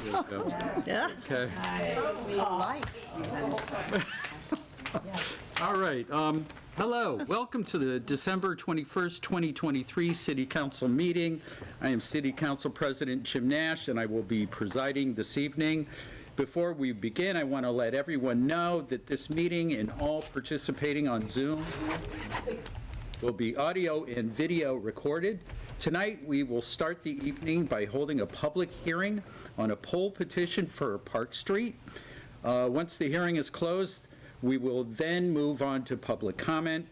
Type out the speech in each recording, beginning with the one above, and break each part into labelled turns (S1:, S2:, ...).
S1: Yeah.
S2: Okay.
S1: Yes.
S2: All right. Hello. Welcome to the December 21st, 2023 City Council meeting. I am City Council President Jim Nash, and I will be presiding this evening. Before we begin, I want to let everyone know that this meeting and all participating on Zoom will be audio and video recorded. Tonight, we will start the evening by holding a public hearing on a poll petition for Park Street. Once the hearing is closed, we will then move on to public comment.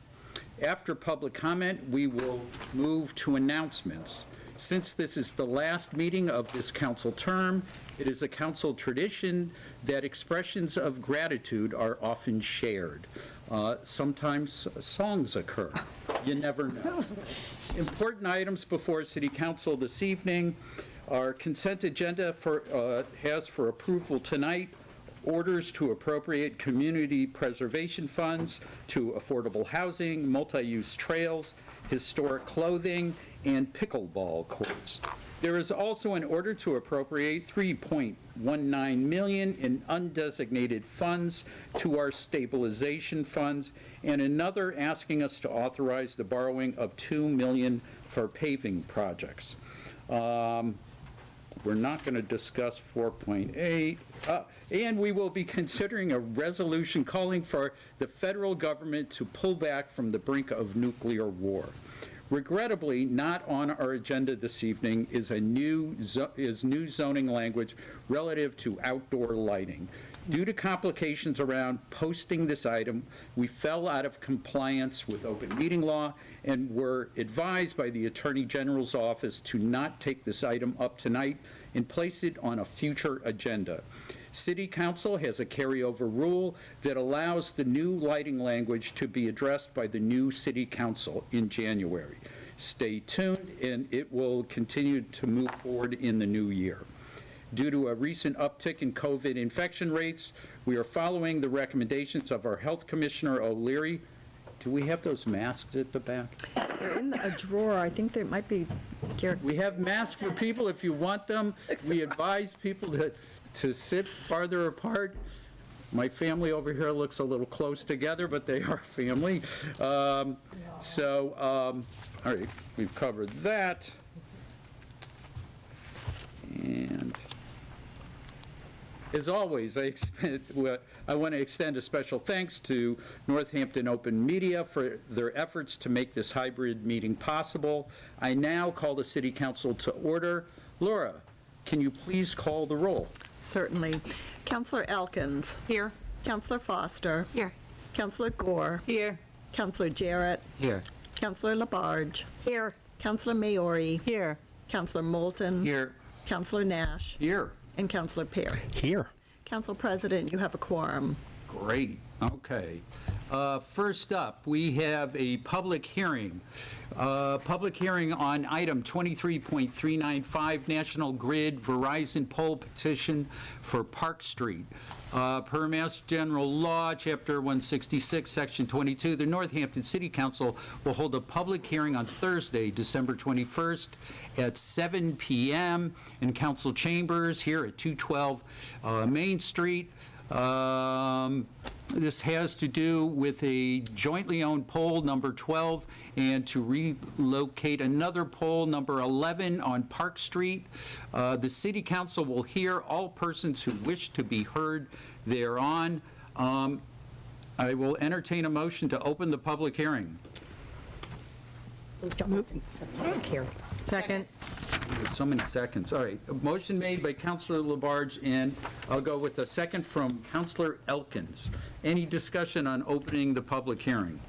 S2: After public comment, we will move to announcements. Since this is the last meeting of this council term, it is a council tradition that expressions of gratitude are often shared. Sometimes songs occur. You never know. Important items before City Council this evening. Our consent agenda has for approval tonight orders to appropriate community preservation funds to affordable housing, multi-use trails, historic clothing, and pickleball courts. There is also an order to appropriate $3.19 million in undesignated funds to our stabilization funds, and another asking us to authorize the borrowing of $2 million for paving projects. We're not going to discuss 4.8, and we will be considering a resolution calling for the federal government to pull back from the brink of nuclear war. Regrettably, not on our agenda this evening is new zoning language relative to outdoor lighting. Due to complications around posting this item, we fell out of compliance with open meeting law and were advised by the Attorney General's office to not take this item up tonight and place it on a future agenda. City Council has a carryover rule that allows the new lighting language to be addressed by the new City Council in January. Stay tuned, and it will continue to move forward in the new year. Due to a recent uptick in COVID infection rates, we are following the recommendations of our Health Commissioner O'Leary. Do we have those masks at the back?
S1: They're in a drawer. I think they might be.
S2: We have masks for people if you want them. We advise people to sit farther apart. My family over here looks a little close together, but they are family. All right, we've covered that. And as always, I want to extend a special thanks to Northampton Open Media for their efforts to make this hybrid meeting possible. I now call the City Council to order. Laura, can you please call the roll?
S1: Certainly. Councillor Elkins.
S3: Here.
S1: Councillor Foster.
S3: Here.
S1: Councillor Gore.
S3: Here.
S1: Councillor Jarrett.
S2: Here.
S1: Councillor Labarge.
S3: Here.
S1: Councillor Maori.
S3: Here.
S1: Councillor Moulton.
S2: Here.
S1: Councillor Nash.
S2: Here.
S1: And Councillor Perry.
S4: Here.
S1: Council President, you have a quorum.
S2: Great. Okay. First up, we have a public hearing. Public hearing on item 23.395, National Grid Verizon poll petition for Park Street. Per Mass General Law, Chapter 166, Section 22, the Northampton City Council will hold a public hearing on Thursday, December 21st at 7 p.m. in Council Chambers here at 212 Main Street. This has to do with a jointly owned pole, number 12, and to relocate another pole, number 11, on Park Street. The City Council will hear all persons who wish to be heard thereon. I will entertain a motion to open the public hearing.
S3: Second.
S2: So many seconds. All right. A motion made by Councilor Labarge, and I'll go with a second from Councilor Elkins. Any discussion on opening the public hearing?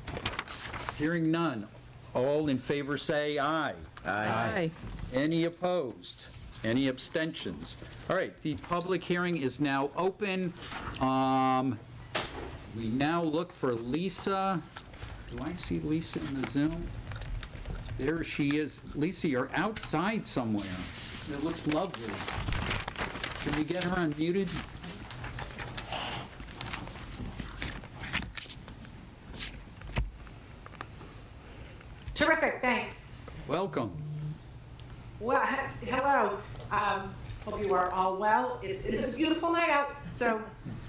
S2: Hearing none. All in favor say aye.
S3: Aye.
S2: Any opposed? Any abstentions? All right. The public hearing is now open. We now look for Lisa. Do I see Lisa in the Zoom? There she is. Lisa, you're outside somewhere. It looks lovely. Can we get her unmuted?
S5: Terrific, thanks.
S2: Welcome.
S5: Well, hello.
S3: Hope you are all well. It is a beautiful night out. So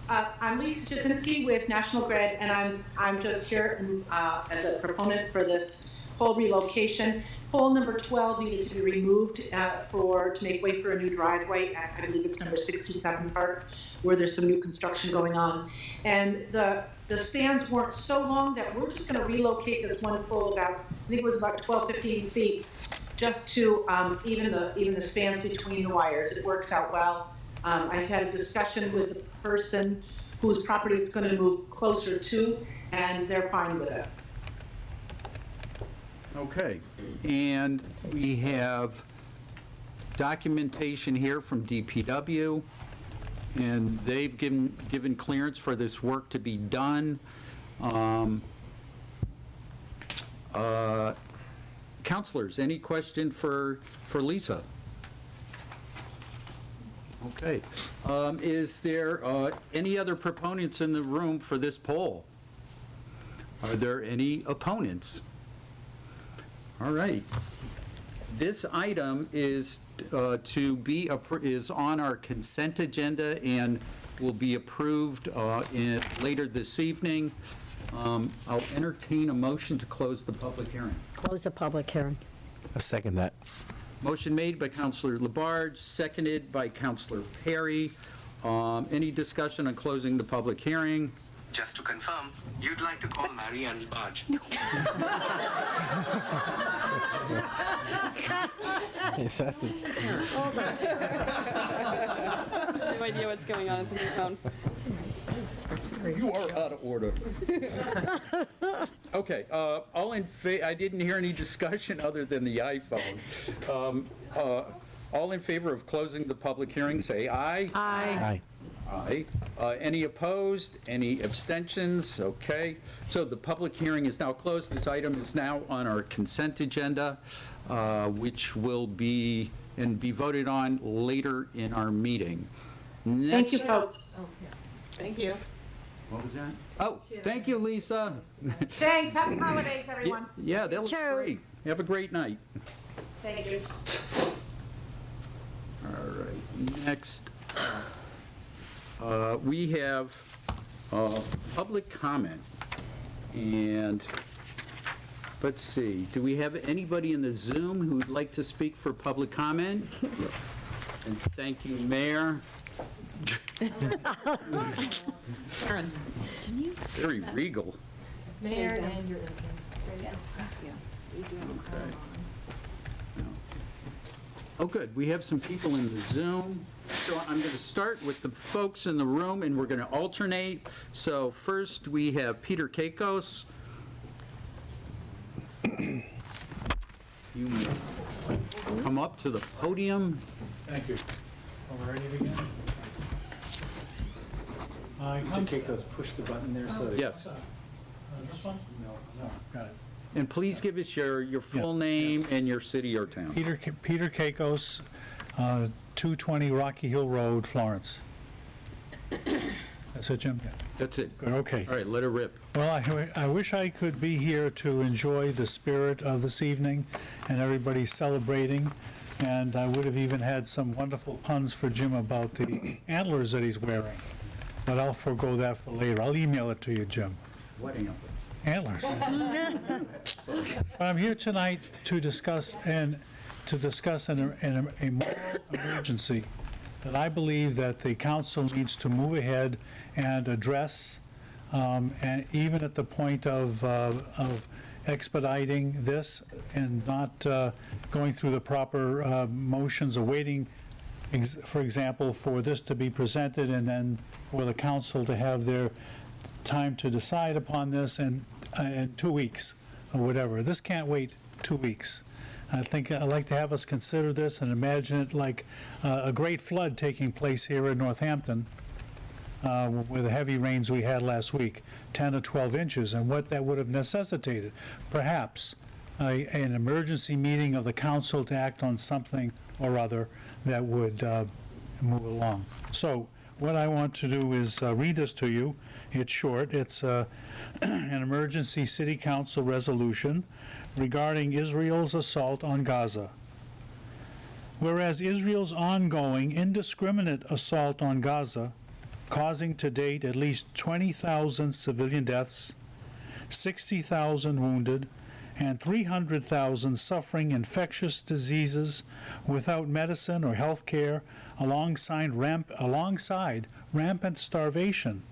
S3: I'm Lisa Jasinski with National Grid, and I'm just here as a proponent for this pole relocation. Pole number 12 needed to be removed to make way for a new driveway. I believe it's number 67 Park, where there's some new construction going on. And the spans weren't so long that we're just going to relocate this one pole about, I think it was about 12, 15 feet, just to even the spans between the wires. It works out well. I've had a discussion with the person whose property it's going to move closer to, and they're fine with it.
S2: Okay, and we have documentation here from DPW, and they've given clearance for this work to be done. Counselors, any question for Lisa? Okay. Is there any other proponents in the room for this poll? Are there any opponents? All right. This item is is on our consent agenda and will be approved later this evening. I'll entertain a motion to close the public hearing.
S4: Close the public hearing.
S5: I second that.
S2: Motion made by Councilor Labarge, seconded by Councilor Perry. Any discussion on closing the public hearing?
S6: Just to confirm, you'd like to call Mary Ann Labarge.
S7: No idea what's going on. It's a new phone.
S2: You are out of order. Okay, all in I didn't hear any discussion other than the iPhone. All in favor of closing the public hearing, say aye.
S5: Aye.
S2: Aye. Any opposed? Any abstentions? Okay. So the public hearing is now closed. This item is now on our consent agenda, which will be voted on later in our meeting.
S3: Thank you,
S2: Next-
S3: folks.
S7: Thank you.
S2: What was that? Oh, thank you, Lisa.
S3: Thanks. Happy holidays, everyone.
S2: Yeah, that was great. Have a great night.
S3: Thank you.
S2: All right, next, we have public comment. And let's see, do we have anybody in the Zoom who would like to speak for public comment? And thank you, Mayor. Very regal.
S4: Mayor and your
S2: Oh, good. We have some people in the Zoom. So I'm going to start with the folks in the room, and we're going to alternate. So first, we have Peter Kakos. You may come up to the podium.
S8: Thank you. Are we ready to begin?
S5: Mr. Keiko's push the button there so that...
S2: Yes.
S8: This one? No, got it.
S2: And please give us your full name and your city or town.
S8: Peter Keikos, 220 Rocky Hill Road, Florence. That's it, Jim? Yeah.
S2: That's it.
S8: Good, okay.
S2: All right, let her rip.
S8: Well, I wish I could be here to enjoy the spirit of this evening and everybody celebrating. And I would have even had some wonderful puns for Jim about the antlers that he's wearing. But I'll forego that for later. I'll email it to you, Jim.
S2: What antler?
S8: Antlers. But I'm here tonight to discuss a moral emergency that I believe that the council needs to move ahead and address, and even at the point of expediting this and not going through the proper motions, awaiting, for example, for this to be presented and then for the council to have their time to decide upon this in 2 weeks or whatever. This can't wait 2 weeks. I think I'd like to have us consider this and imagine it like a great flood taking place here in Northampton with the heavy rains we had last week, 10 or 12 inches, and what that would have necessitated. Perhaps an emergency meeting of the council to act on something or other that would move along. So what I want to do is read this to you. It's short. It's an emergency city council resolution regarding Israel's assault on Gaza. Whereas Israel's ongoing indiscriminate assault on Gaza, causing to date at least 20,000 civilian deaths, 60,000 wounded, and 300,000 suffering infectious diseases without medicine or health care, alongside rampant starvation,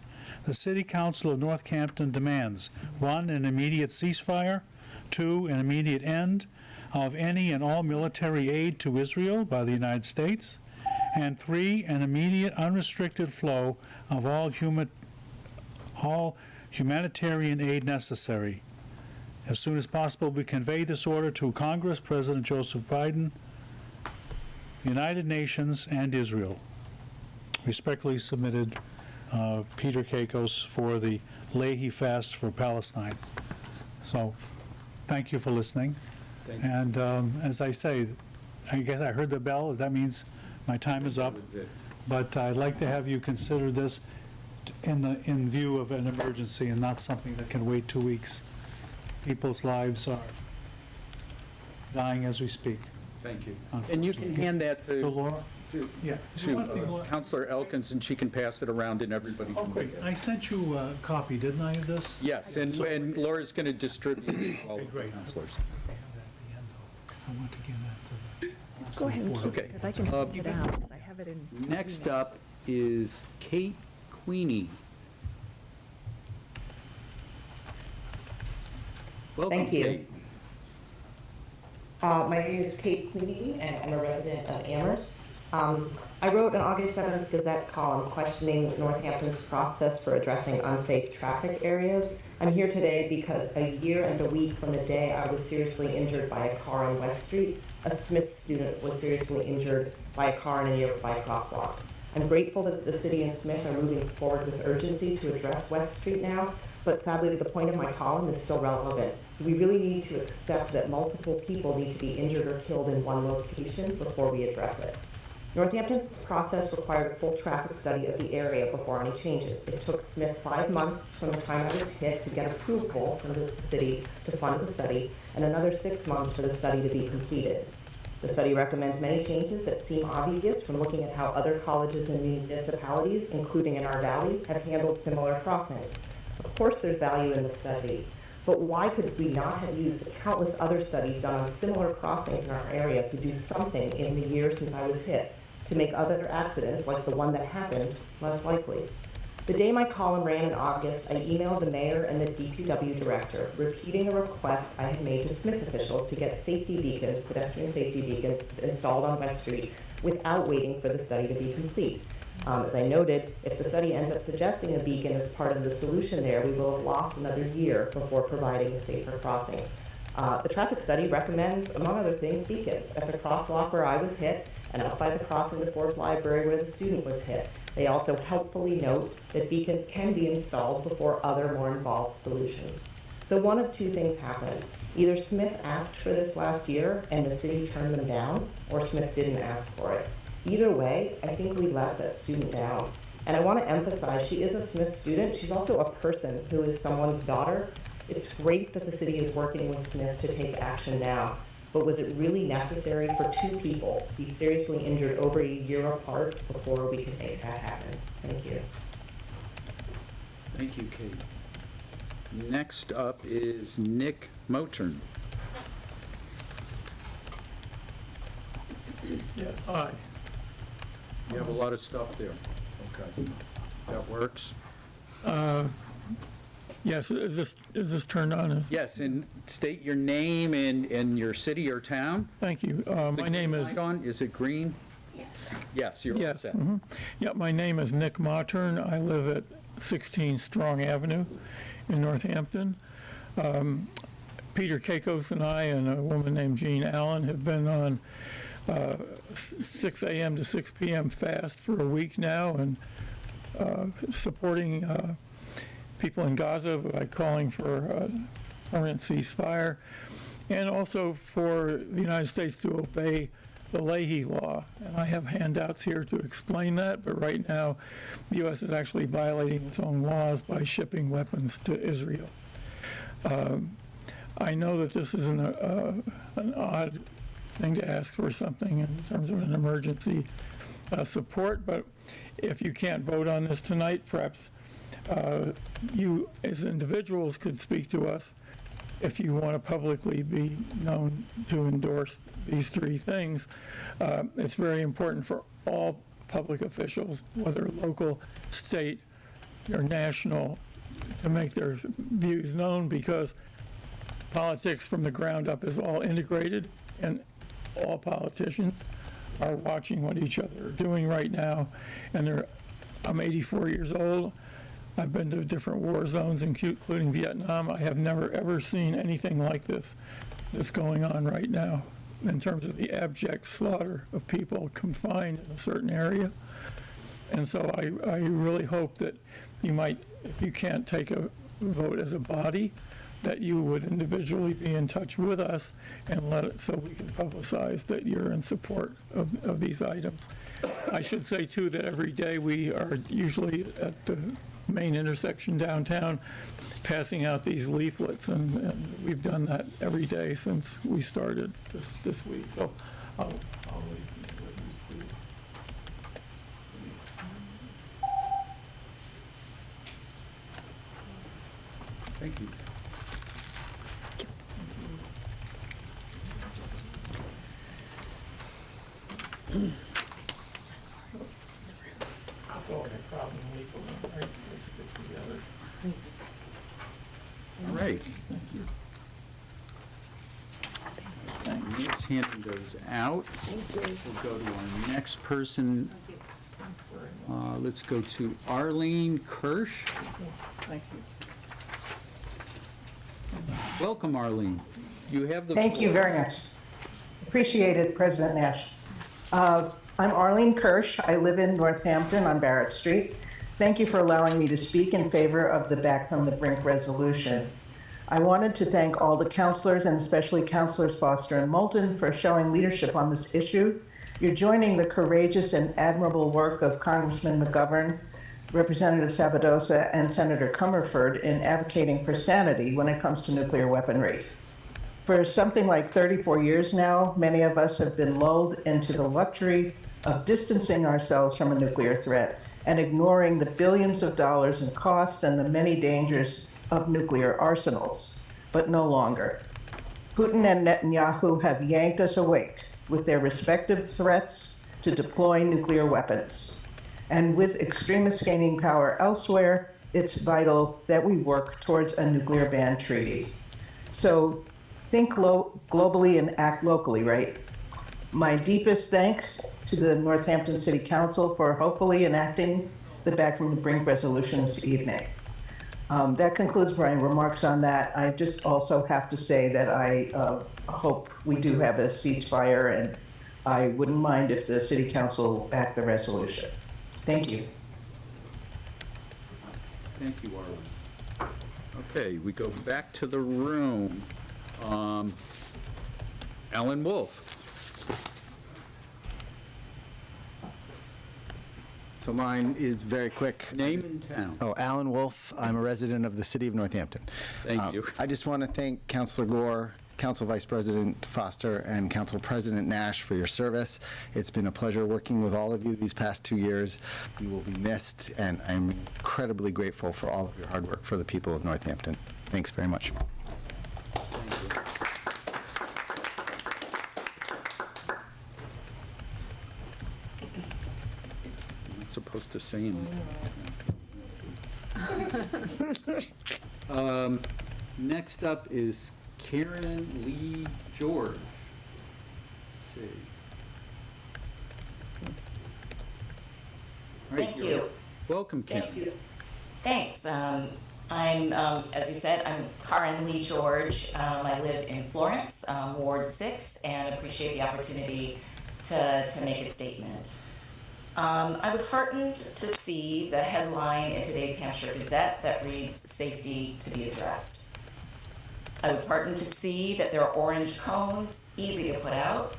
S8: the City Council of Northampton demands 1. An immediate ceasefire, 2. An immediate end of any and all military aid to Israel by the United States, and 3. An immediate unrestricted flow of all humanitarian aid necessary. As soon as possible, we convey this order to Congress, President Joseph Biden, United Nations, and Israel. Respectfully submitted, Peter Kakos for the Leahy Fast for Palestine. So, thank you for listening. And as I say, I guess I heard the bell. That means my time is up. But I'd like to have you consider this in view of an emergency and not something that can wait 2 weeks. People's lives are dying as we speak.
S2: Thank you. And you can hand that
S8: To
S2: to
S8: Laura? Yeah. One thing, Laura-
S2: Counselor Elkins, and she can pass it around and everybody
S8: Oh,
S2: can
S8: great.
S2: look at
S8: I
S2: it.
S8: sent you a copy, didn't I, of this?
S2: Yes, and Laura's going to distribute it to all of the
S8: great.
S2: counselors.
S8: I want to give that to the...
S1: Go ahead and keep
S2: Okay.
S1: it, because I can print it out, because I have it in.
S2: Next up is Kate Queenie. Welcome,
S9: Thank you.
S2: Kate.
S9: My name is Kate Queenie, and I'm a resident of Amherst. I wrote an August 7th Gazette column questioning Northampton's process for addressing unsafe traffic areas. I'm here today because a year and a week from the day I was seriously injured by a car on West Street, a Smith student was seriously injured by a car in a nearby crosswalk. I'm grateful that the city and Smith are moving forward with urgency to address West Street now, but sadly the point of my column is still relevant. We really need to accept that multiple people need to be injured or killed in one location before we address it. Northampton's process required a full traffic study of the area before any changes. It took Smith 5 months from the time I was hit to get approval from the city to fund the study, and another 6 months for the study to be completed. The study recommends many changes that seem obvious from looking at how other colleges and municipalities, including in our valley, have handled similar crossings. Of course there's value in the study, but why could we not have used the countless other studies done on similar crossings in our area to do something in the year since I was hit, to make other accidents like the one that happened less likely? The day my column ran in August, I emailed the mayor and the DPW director, repeating a request I had made to Smith officials to get safety beacons, pedestrian safety beacons, installed on West Street without waiting for the study to be complete. As I noted, if the study ends up suggesting a beacon as part of the solution there, we will have lost another year before providing a safer crossing. The traffic study recommends, among other things, beacons at the crosswalk where I was hit and up by the crossing to Ford's Library where the student was hit. They also helpfully note that beacons can be installed before other more involved solutions. So one of two things happened. Either Smith asked for this last year and the city turned them down, or Smith didn't ask for it. Either way, I think we let that student down. And I want to emphasize, she is a Smith student. She's also a person who is someone's daughter. It's great that the city is working with Smith to take action now. But was it really necessary for 2 people to be seriously injured over a year apart before we could make that happen? Thank you.
S2: Thank you, Kate. Next up is Nick Motern.
S8: Yeah, aye.
S2: You have a lot of stuff there. Okay. That works?
S10: Yes, is this turned on?
S2: Yes, and state your name and your city or town.
S10: Thank you. My name is...
S2: Light on, is it green?
S1: Yes.
S2: Yes, you're all
S10: Yes.
S2: set.
S10: Yeah, my name is Nick Mautern. I live at 16 Strong Avenue in Northampton. Peter Kakos and I and a woman named Jean Allen have been on 6 a.m. to 6 p.m. fast for a week now and supporting people in Gaza by calling for a permanent ceasefire, and also for the United States to obey the Leahy law. And I have handouts here to explain that, but right now the U.S. is actually violating its own laws by shipping weapons to Israel. I know that this is an odd thing to ask for something in terms of an emergency support, but if you can't vote on this tonight, perhaps you as individuals could speak to us if you want to publicly be known to endorse these three things. It's very important for all public officials, whether local, state, or national, to make their views known, because politics from the ground up is all integrated, and all politicians are watching what each other are doing right now. And I'm 84 years old. I've been to different war zones, including Vietnam. I have never, ever seen anything like this that's going on right now in terms of the abject slaughter of people confined in a certain area. And so I really hope that you might, if you can't take a vote as a body, that you would individually be in touch with us and let it, so we can publicize that you're in support of these items. I should say, too, that every day we are usually at the main intersection downtown passing out these leaflets, and we've done that every day since we started this week. So I'll leave.
S2: Thank you.
S10: That's all the problem legal, right? They stick together.
S2: All right. Let's hand those out. We'll go to our next person. Let's go to Arlene Kirsch.
S1: Thank you.
S2: Welcome, Arlene. You have the
S11: Thank you very much. Appreciate it, President Nash. I'm Arlene Kirsch. I live in Northampton on Barrett Street. Thank you for allowing me to speak in favor of the Back from the Brink resolution. I wanted to thank all the counselors, and especially Counselors Foster and Moulton, for showing leadership on this issue. You're joining the courageous and admirable work of Congressman McGovern, Representative Sabadosa, and Senator Comerford in advocating for sanity when it comes to nuclear weaponry. For something like 34 years now, many of us have been lulled into the luxury of distancing ourselves from a nuclear threat and ignoring the billions of dollars in costs and the many dangers of nuclear arsenals, but no longer. Putin and Netanyahu have yanked us awake with their respective threats to deploy nuclear weapons. And with extremists gaining power elsewhere, it's vital that we work towards a nuclear ban treaty. So think globally and act locally, right? My deepest thanks to the Northampton City Council for hopefully enacting the Back from the Brink resolution this evening. That concludes my remarks on that. I just also have to say that I hope we do have a ceasefire, and I wouldn't mind if the City Council backed the resolution. Thank you.
S2: Thank you, Arlen. Okay, we go back to the room. Alan Wolf.
S5: So mine is very quick.
S2: Name and town.
S5: Oh, Alan Wolf. I'm a resident of the city of Northampton.
S2: Thank you.
S5: I just want to thank Councilor Gore, Council Vice President Foster, and Council President Nash for your service. It's been a pleasure working with all of you these past 2 years. You will be missed, and I'm incredibly grateful for all of your hard work for the people of Northampton. Thanks very much.
S2: Supposed to say next up is Karen Lee George. Let's see. All right,
S12: Thank you.
S2: Welcome, Karen.
S12: Thank you. Thanks. As you said, I'm Karen Lee George. I live in Florence, Ward 6, and appreciate the opportunity to make a statement. I was heartened to see the headline in today's Hampshire Gazette that reads, "Safety to be addressed." I was heartened to see that there are orange cones, easy to put out,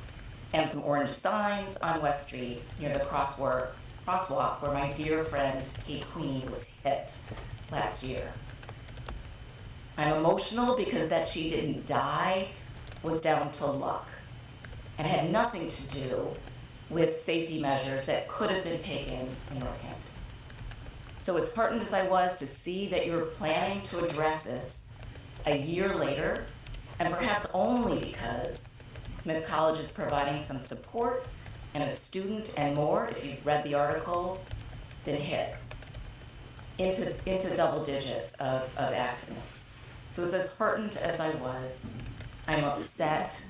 S12: and some orange signs on West Street near the crosswalk where my dear friend Kate Queen was hit last year. I'm emotional because that she didn't die was down to luck. and had nothing to do with safety measures that could have been taken in Northampton. So as heartened as I was to see that you were planning to address this a year later, and perhaps only because Smith College is providing some support and a student and more, if you've read the article, been hit into double digits of accidents. So as heartened as I was, I'm upset,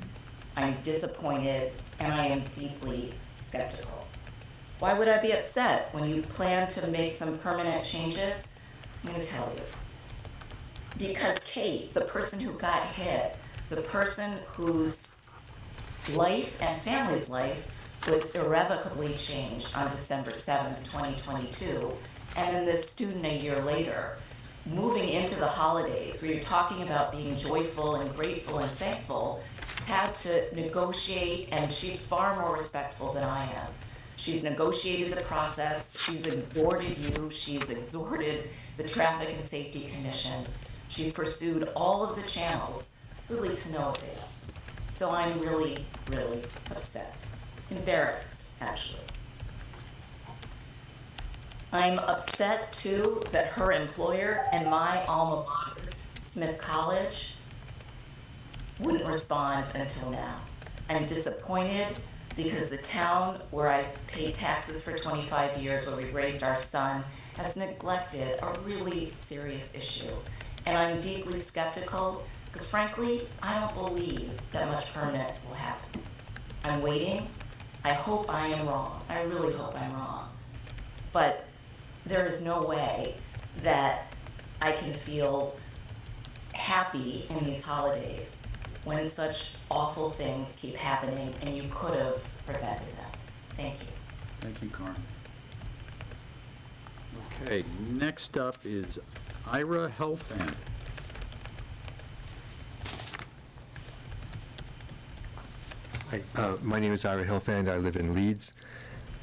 S12: I'm disappointed, and I am deeply skeptical. Why would I be upset when you plan to make some permanent changes? I'm going to tell you. Because Kate, the person who got hit, the person whose life and family's life was irrevocably changed on December 7th, 2022, and then this student a year later, moving into the holidays, where you're talking about being joyful and grateful and thankful, had to negotiate, and she's far more respectful than I am. She's negotiated the process, she's exhorted you, she's exhorted the Traffic and Safety Commission, she's pursued all of the channels, really to no avail. So I'm really, really upset. Embarrassed, actually. I'm upset, too, that her employer and my alma mater, Smith College, wouldn't respond until now. I'm disappointed because the town where I've paid taxes for 25 years, where we raised our son, has neglected a really serious issue. And I'm deeply skeptical because, frankly, I don't believe that much permanent will happen. I'm waiting. I hope I am wrong. I really hope I'm wrong. But there is no way that I can feel happy in these holidays when such awful things keep happening and you could have prevented them. Thank you.
S2: Thank you, Carmen. Okay, next up is Ira Helfand.
S13: Hi, my name is Ira Helfand. I live in Leeds.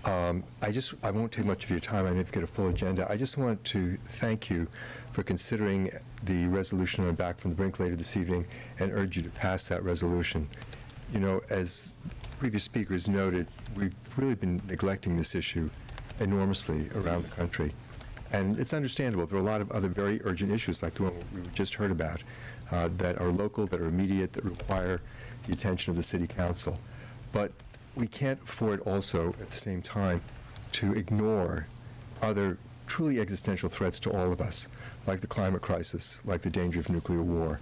S13: I won't take much of your time. I know you've got a full agenda. I just want to thank you for considering the resolution on Back from the Brink later this evening and urge you to pass that resolution. You know, as previous speakers noted, we've really been neglecting this issue enormously around the country. And it's understandable. There are a lot of other very urgent issues like the one we just heard about that are local, that are immediate, that require the attention of the City Council. But we can't afford also, at the same time, to ignore other truly existential threats to all of us, like the climate crisis, like the danger of nuclear war.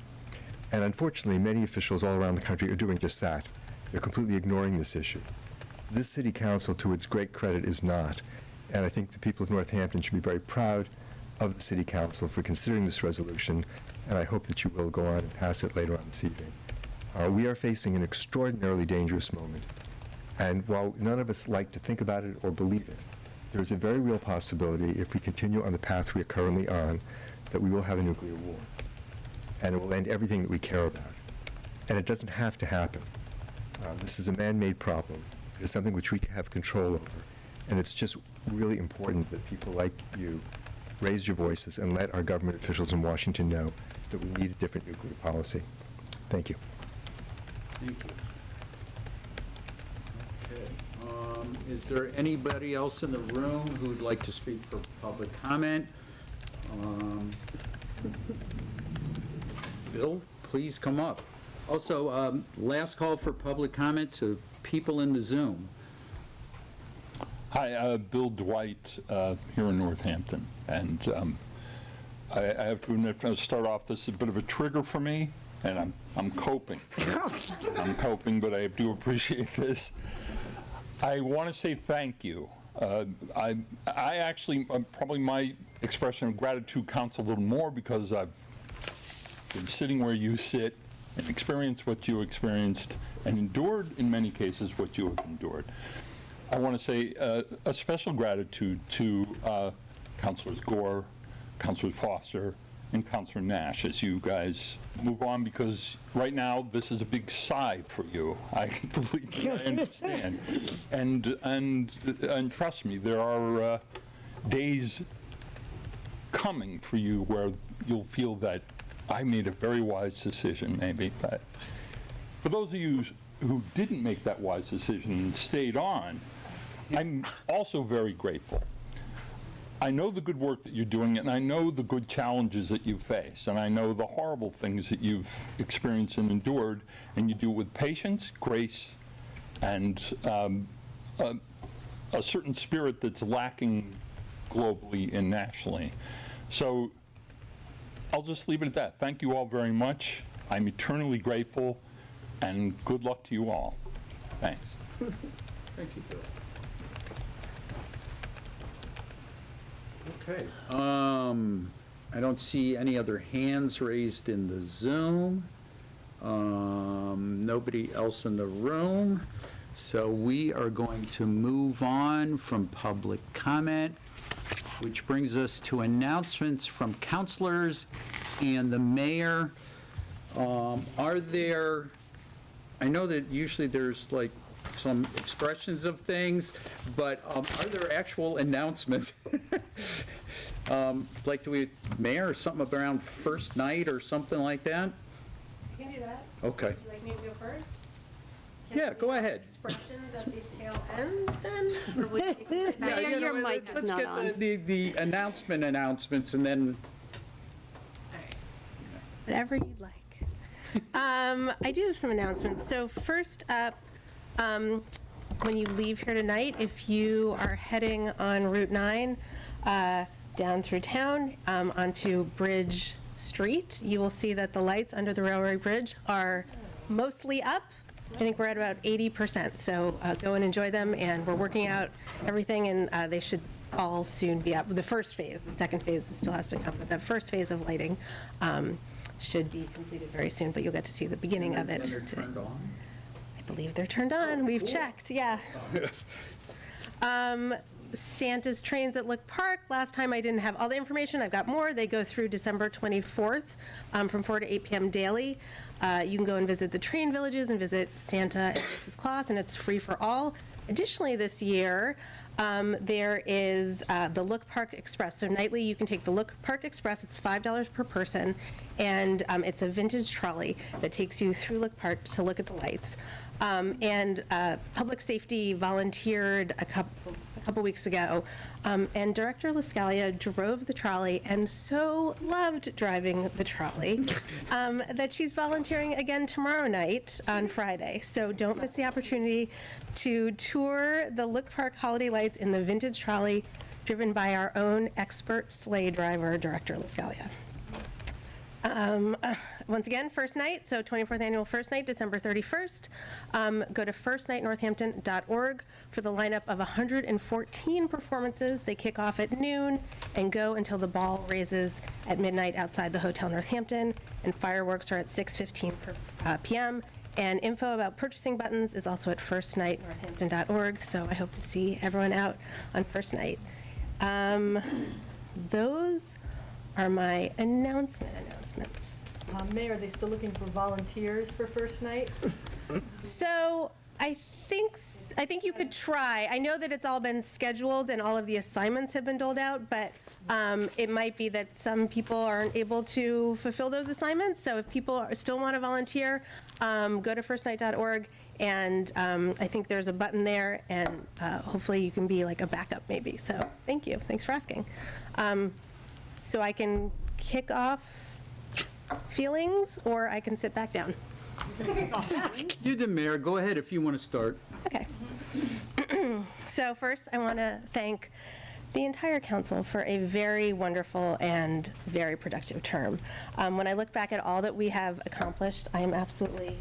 S13: And unfortunately, many officials all around the country are doing just that. They're completely ignoring this issue. This City Council, to its great credit, is not. And I think the people of Northampton should be very proud of the City Council for considering this resolution, and I hope that you will go on and pass it later on this evening. We are facing an extraordinarily dangerous moment. And while none of us like to think about it or believe it, there is a very real possibility, if we continue on the path we are currently on, that we will have a nuclear war. And it will end everything that we care about. And it doesn't have to happen. This is a man-made problem. It is something which we have control over. And it's just really important that people like you raise your voices and let our government officials in Washington know that we need a different nuclear policy. Thank you.
S2: Thank you. Okay. Is there anybody else in the room who would like to speak for public comment? Bill, please come up. Also, last call for public comment to people in the Zoom.
S14: Hi, Bill Dwight here in Northampton, and I have to admit, to start off, this is a bit of a trigger for me, and I'm coping. I'm coping, but I do appreciate this. I want to say thank you. I actually, probably my expression of gratitude counts a little more because I've been sitting where you sit and experienced what you experienced and endured, in many cases, what you have endured. I want to say a special gratitude to Councilors Gore, Councilor Foster, and Councilor Nash as you guys move on, because right now this is a big sigh for you. I completely understand. And trust me, there are days coming for you where you'll feel that I made a very wise decision, maybe. But for those of you who didn't make that wise decision and stayed on, I'm also very grateful. I know the good work that you're doing, and I know the good challenges that you face, and I know the horrible things that you've experienced and endured, and you do it with patience, grace, and a certain spirit that's lacking globally and nationally. So I'll just leave it at that. Thank you all very much. I'm eternally grateful, and good luck to you all. Thanks.
S2: Thank you, Bill. Okay. I don't see any other hands raised in the Zoom. Nobody else in the room. So we are going to move on from public comment, which brings us to announcements from councilors and the mayor. Are there, I know that usually there's like some expressions of things, but are there actual announcements? Like, do we, mayor, or something around first night or something like that?
S15: I can do that.
S2: Okay.
S15: Would you like me to go first?
S2: Yeah, go ahead.
S15: Expressions at the tail end, then? Or would you take
S2: Yeah,
S15: Mayor, your mic is not on.
S2: Let's get the announcements and then,
S15: Whatever you'd like. I do have some announcements. So first up, when you leave here tonight, if you are heading on Route 9 down through town onto Bridge Street, you will see that the lights under the railroad bridge are mostly up. I think we're at about 80%, so go and enjoy them, and we're working out everything, and they should all soon be up. The first phase, the second phase still has to come, but that first phase of lighting should be completed very soon, but you'll get to see the beginning of it.
S2: they're turned on?
S15: I believe they're turned on. We've checked, yeah. Santa's trains at Lick Park. Last time I didn't have all the information. I've got more. They go through December 24th from 4 to 8 p.m. daily. You can go and visit the train villages and visit Santa and Mrs. Claus, and it's free for all. Additionally, this year, there is the Look Park Express. So nightly, you can take the Look Park Express. It's $5 per person, and it's a vintage trolley that takes you through Look Park to look at the lights. And Public Safety volunteered a couple weeks ago, and Director LaScalia drove the trolley and so loved driving the trolley that she's volunteering again tomorrow night on Friday. So don't miss the opportunity to tour the Look Park holiday lights in the vintage trolley driven by our own expert sleigh driver, Director LaScalia. Once again, first night, so 24th annual first night, December 31st. Go to firstnightnorthampton.org for the lineup of 114 performances. They kick off at noon and go until the ball raises at midnight outside the Hotel Northampton, and fireworks are at 6:15 p.m. And info about purchasing buttons is also at firstnightnorthampton.org, so I hope to see everyone out on first night. Those are my announcements.
S4: Mayor, are they still looking for volunteers for first night?
S15: So I think you could try. I know that it's all been scheduled and all of the assignments have been doled out, but it might be that some people aren't able to fulfill those assignments. So if people still want to volunteer, go to firstnight.org, and I think there's a button there, and hopefully you can be like a backup maybe. So thank you. Thanks for asking. So I can kick off feelings, or I can sit back down.
S2: You're the mayor. Go ahead if you want to start.
S15: Okay. So first, I want to thank the entire council for a very wonderful and very productive term. When I look back at all that we have accomplished, I am absolutely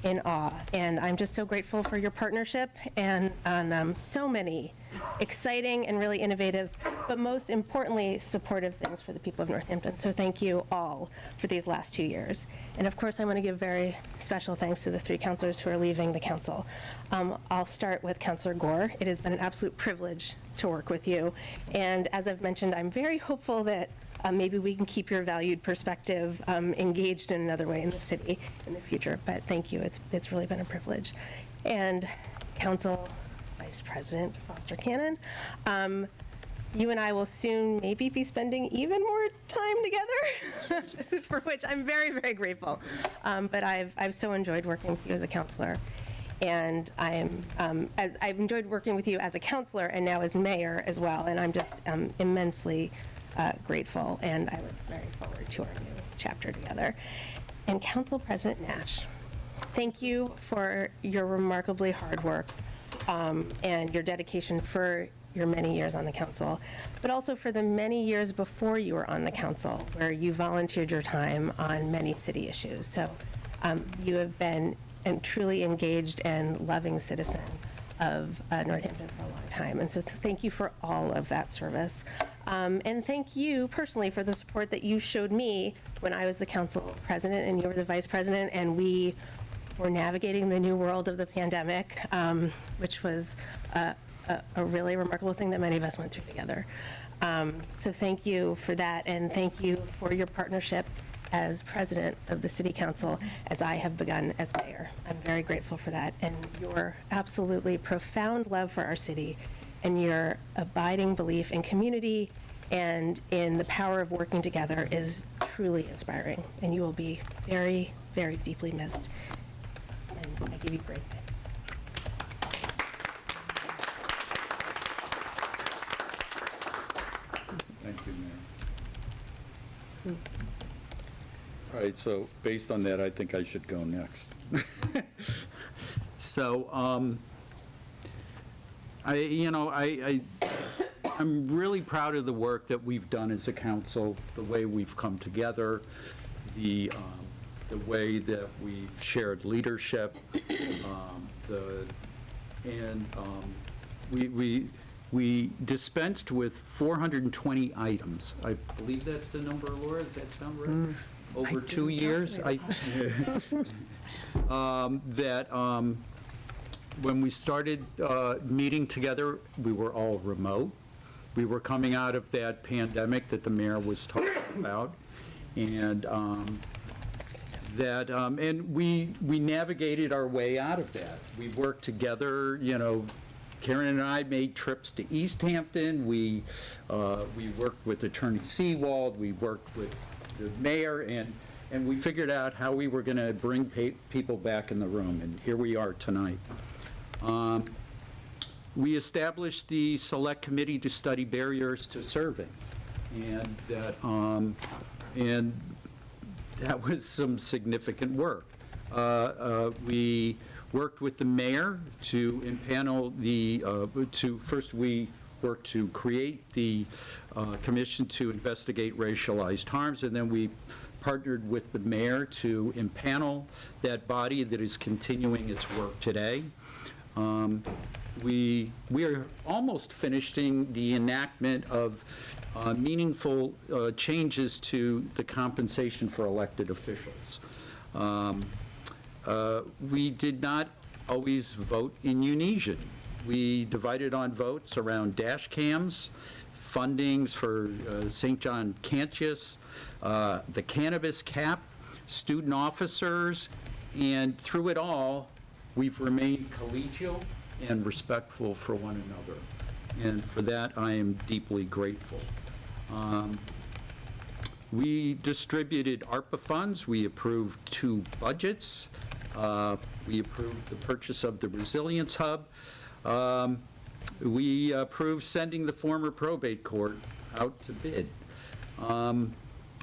S15: in awe, and I'm just so grateful for your partnership and on so many exciting and really innovative, but most importantly, supportive things for the people of Northampton. So thank you all for these last 2 years. And of course, I want to give very special thanks to the 3 councilors who are leaving the council. I'll start with Councilor Gore. It has been an absolute privilege to work with you. And as I've mentioned, I'm very hopeful that maybe we can keep your valued perspective engaged in another way in the city in the future. But thank you. It's really been a privilege. And Council Vice President Foster Cannon, you and I will soon maybe be spending even more time together, for which I'm very, very grateful. But I've so enjoyed working with you as a counselor. And I am, as I've enjoyed working with you as a counselor and now as mayor as well, and I'm just immensely grateful, and I look very forward to our new chapter together. And Council President Nash, thank you for your remarkably hard work and your dedication for your many years on the council, but also for the many years before you were on the council, where you volunteered your time on many city issues. So you have been a truly engaged and loving citizen of Northampton for a long time. And so thank you for all of that service. And thank you personally for the support that you showed me when I was the council president and you were the vice president, and we were navigating the new world of the pandemic, which was a really remarkable thing that many of us went through together. So thank you for that, and thank you for your partnership as president of the city council as I have begun as mayor. I'm very grateful for that, and your absolutely profound love for our city and your abiding belief in community and in the power of working together is truly inspiring, and you will be very, very deeply missed. And I give you great thanks.
S2: Thank you, Mayor. All right, so based on that, I think I should go next. So, I'm really proud of the work that we've done as a council, the way we've come together, the way that we've shared leadership, we dispensed with 420 items. I believe that's the number, Laura, does that sound right? Over 2 years? When we started meeting together, we were all remote. We were coming out of that pandemic that the mayor was talking about, and we navigated our way out of that. We worked together, Karen and I made trips to East Hampton. We worked with Attorney Seawald. We worked with the mayor, and we figured out how we were going to bring people back in the room, and here we are tonight. We established the Select Committee to study barriers to serving, and that was some significant work. We worked with the mayor to impanel first we worked to create the commission to investigate racialized harms, and then we partnered with the mayor to impanel that body that is continuing its work today. We are almost finishing the enactment of meaningful changes to the compensation for elected officials. We did not always vote in unison. We divided on votes around dash cams, fundings for St. John Cantius, the cannabis cap, student officers, and through it all, we've remained collegial and respectful for one another. And for that, I am deeply grateful. We distributed ARPA funds. We approved 2 budgets. We approved the purchase of the Resilience Hub. We approved sending the former probate court out to bid.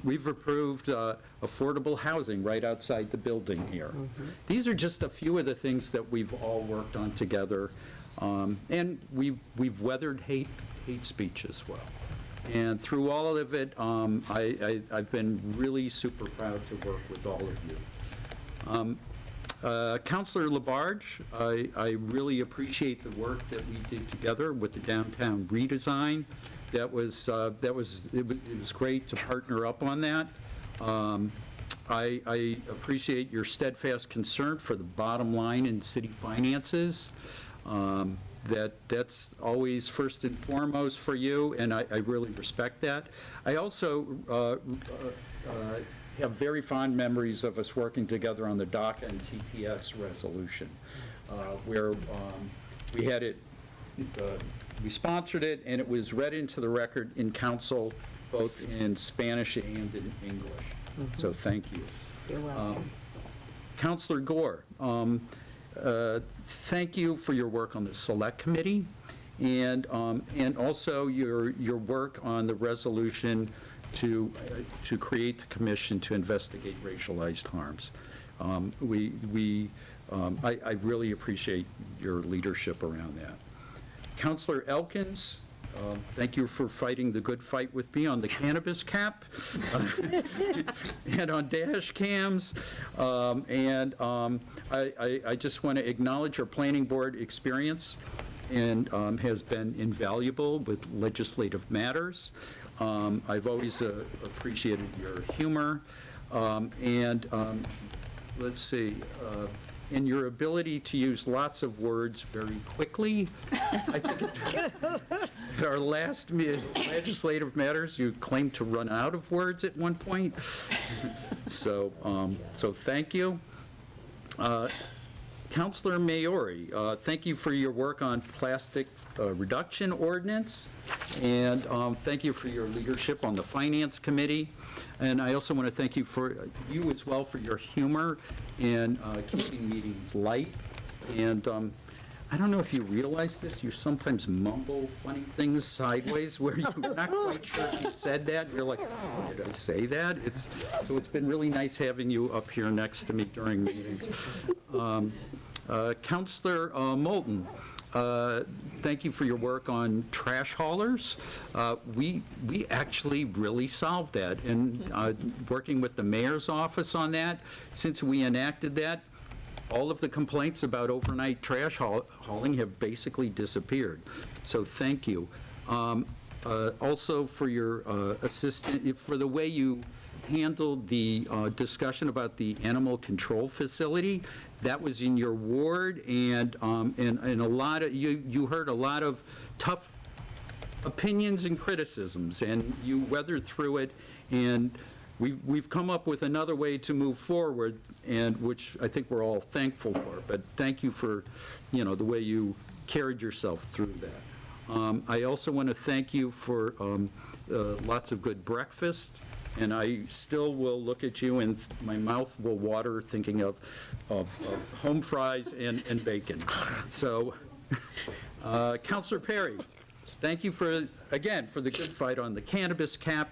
S2: We've approved affordable housing right outside the building here. These are just a few of the things that we've all worked on together. And we've weathered hate speech as well. And through all of it, I've been really super proud to work with all of you. Councilor Labarge, I really appreciate the work that we did together with the downtown redesign. It was great to partner up on that. I appreciate your steadfast concern for the bottom line in city finances. That's always first and foremost for you, and I really respect that. I also have very fond memories of us working together on the DACA and TPS resolution, where we had it, we sponsored it, and it was read into the record in council, both in Spanish and in English. So thank you.
S1: You're welcome.
S2: Councilor Gore, thank you for your work on the Select Committee, and also your work on the resolution to create the commission to investigate racialized harms. I really appreciate your leadership around that. Councilor Elkins, thank you for fighting the good fight with me on the cannabis cap and on dash cams. I just want to acknowledge your planning board experience and has been invaluable with legislative matters. I've always appreciated your humor. Let's see, and your ability to use lots of words very quickly. I think at our last legislative matters, you claimed to run out of words at one point. So thank you. Councilor Maori, thank you for your work on plastic reduction ordinance, and thank you for your leadership on the Finance Committee. And I also want to thank you as well for your humor in keeping meetings light. And I don't know if you realize this, you sometimes mumble funny things sideways where you're not quite sure if you said that. You're like, oh, did I say that? So it's been really nice having you up here next to me during meetings. Councilor Moulton, thank you for your work on trash haulers. We actually really solved that, and working with the mayor's office on that, since we enacted that, all of the complaints about overnight trash hauling have basically disappeared. So thank you. Also for your for the way you handled the discussion about the animal control facility. That was in your ward, and a lot of, you heard a lot of tough opinions and criticisms, and you weathered through it, and we've come up with another way to move forward, and which I think we're all thankful for. But thank you for, the way you carried yourself through that. I also want to thank you for lots of good breakfast, and I still will look at you and my mouth will water thinking of home fries and bacon. So, Councilor Perry, thank you again for the good fight on the cannabis cap.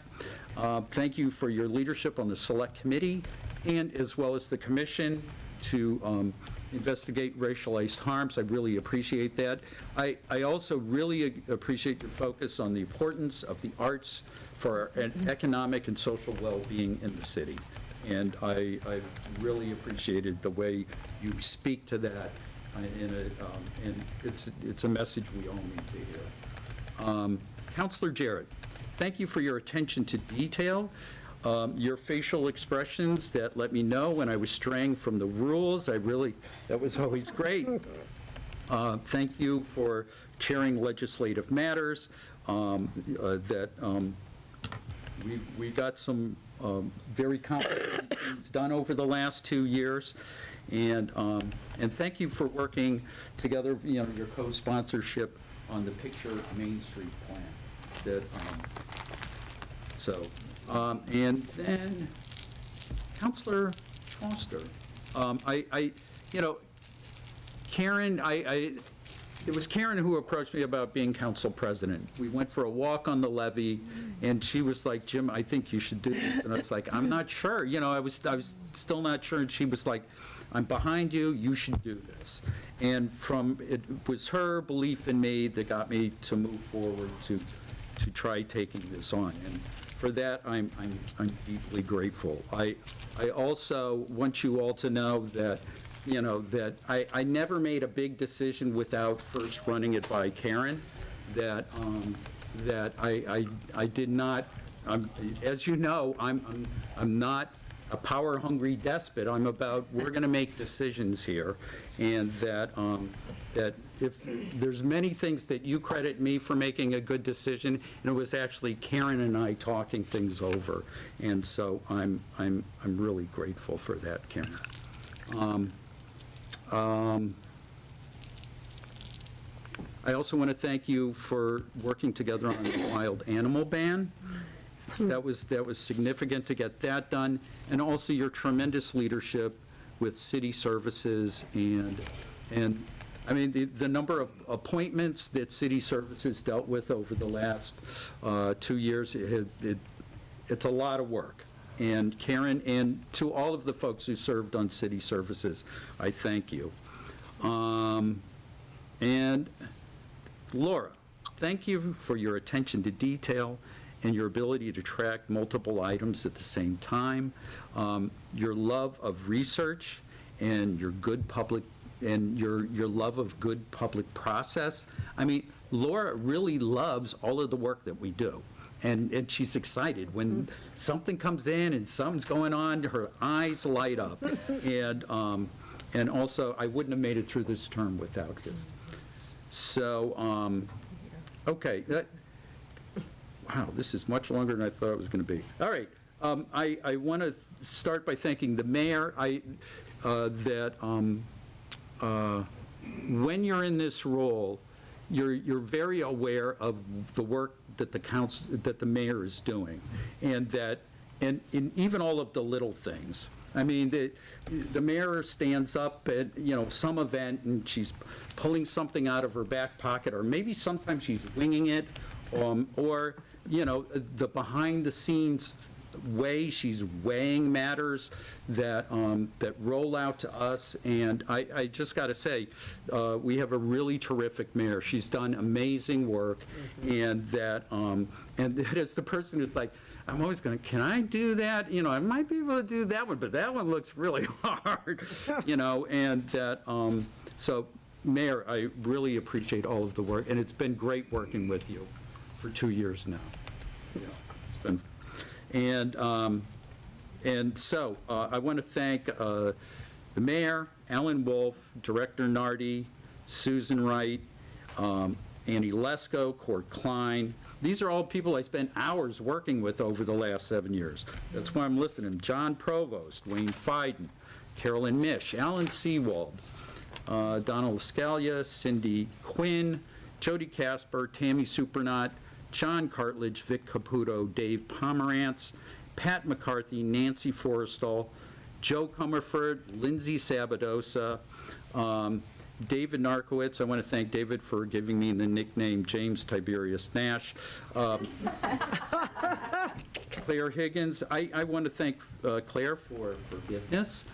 S2: Thank you for your leadership on the Select Committee, and as well as the Commission to investigate racialized harms. I really appreciate that. I also really appreciate your focus on the importance of the arts for economic and social well-being in the city. And I've really appreciated the way you speak to that, and it's a message we all need to hear. Councilor Jarrett, thank you for your attention to detail. Your facial expressions that let me know when I was straying from the rules. That was always great. Thank you for chairing legislative matters. We got some very complicated things done over the last 2 years. And thank you for working together, your co-sponsorship on the Picture Main Street plan. And then Councilor Foster, Karen, it was Karen who approached me about being council president. We went for a walk on the levee, and she was like, Jim, I think you should do this. And I was like, I'm not sure. I was still not sure. And she was like, I'm behind you. You should do this. And it was her belief in me that got me to move forward to try taking this on. And for that, I'm deeply grateful. I also want you all to know that, that I never made a big decision without first running it by Karen, that I did not, as you know, I'm not a power-hungry despot. I'm about, we're going to make decisions here, and that if there's many things that you credit me for making a good decision, and it was actually Karen and I talking things over, and so I'm really grateful for that, Karen. I also want to thank you for working together on the wild animal ban. That was significant to get that done, and also your tremendous leadership with city services and And, I mean, the number of appointments that city services dealt with over the last 2 years, it's a lot of work. And Karen, and to all of the folks who served on city services, I thank you. And Laura, thank you for your attention to detail and your ability to track multiple items at the same time, your love of research and your good public, and your love of good public process. I mean, Laura really loves all of the work that we do. And she's excited. When something comes in and something's going on, her eyes light up. And also, I wouldn't have made it through this term without her. So, okay. Wow, this is much longer than I thought it was going to be. All right. I want to start by thanking the mayor. When you're in this role, you're very aware of the work that the mayor is doing, and even all of the little things. I mean, the mayor stands up at, some event and she's pulling something out of her back pocket, or maybe sometimes she's winging it, or, the behind-the-scenes way she's weighing matters that roll out to us. And I just got to say, we have a really terrific mayor. She's done amazing work, and that as the person who's like, I'm always going, can I do that? I might be able to do that one, but that one looks really hard, and that, so Mayor, I really appreciate all of the work, and it's been great working with you for 2 years now. It's been, and so I want to thank the mayor, Alan Wolf, Director Nardi, Susan Wright, Annie Lesko, Court Klein. These are all people I spent hours working with over the last 7 years. That's why I'm listing them. John Provost, Wayne Fiden, Carolyn Mish, Alan Seawald, Donald Scalia, Cindy Quinn, Jody Casper, Tammy Supernaut, John Cartledge, Vic Caputo, Dave Pomerantz, Pat McCarthy, Nancy Forrestal, Joe Comerford, Lindsay Sabadosa, David Narkowitz. I want to thank David for giving me the nickname James Tiberius Nash. Claire Higgins. I want to thank Claire for forgiveness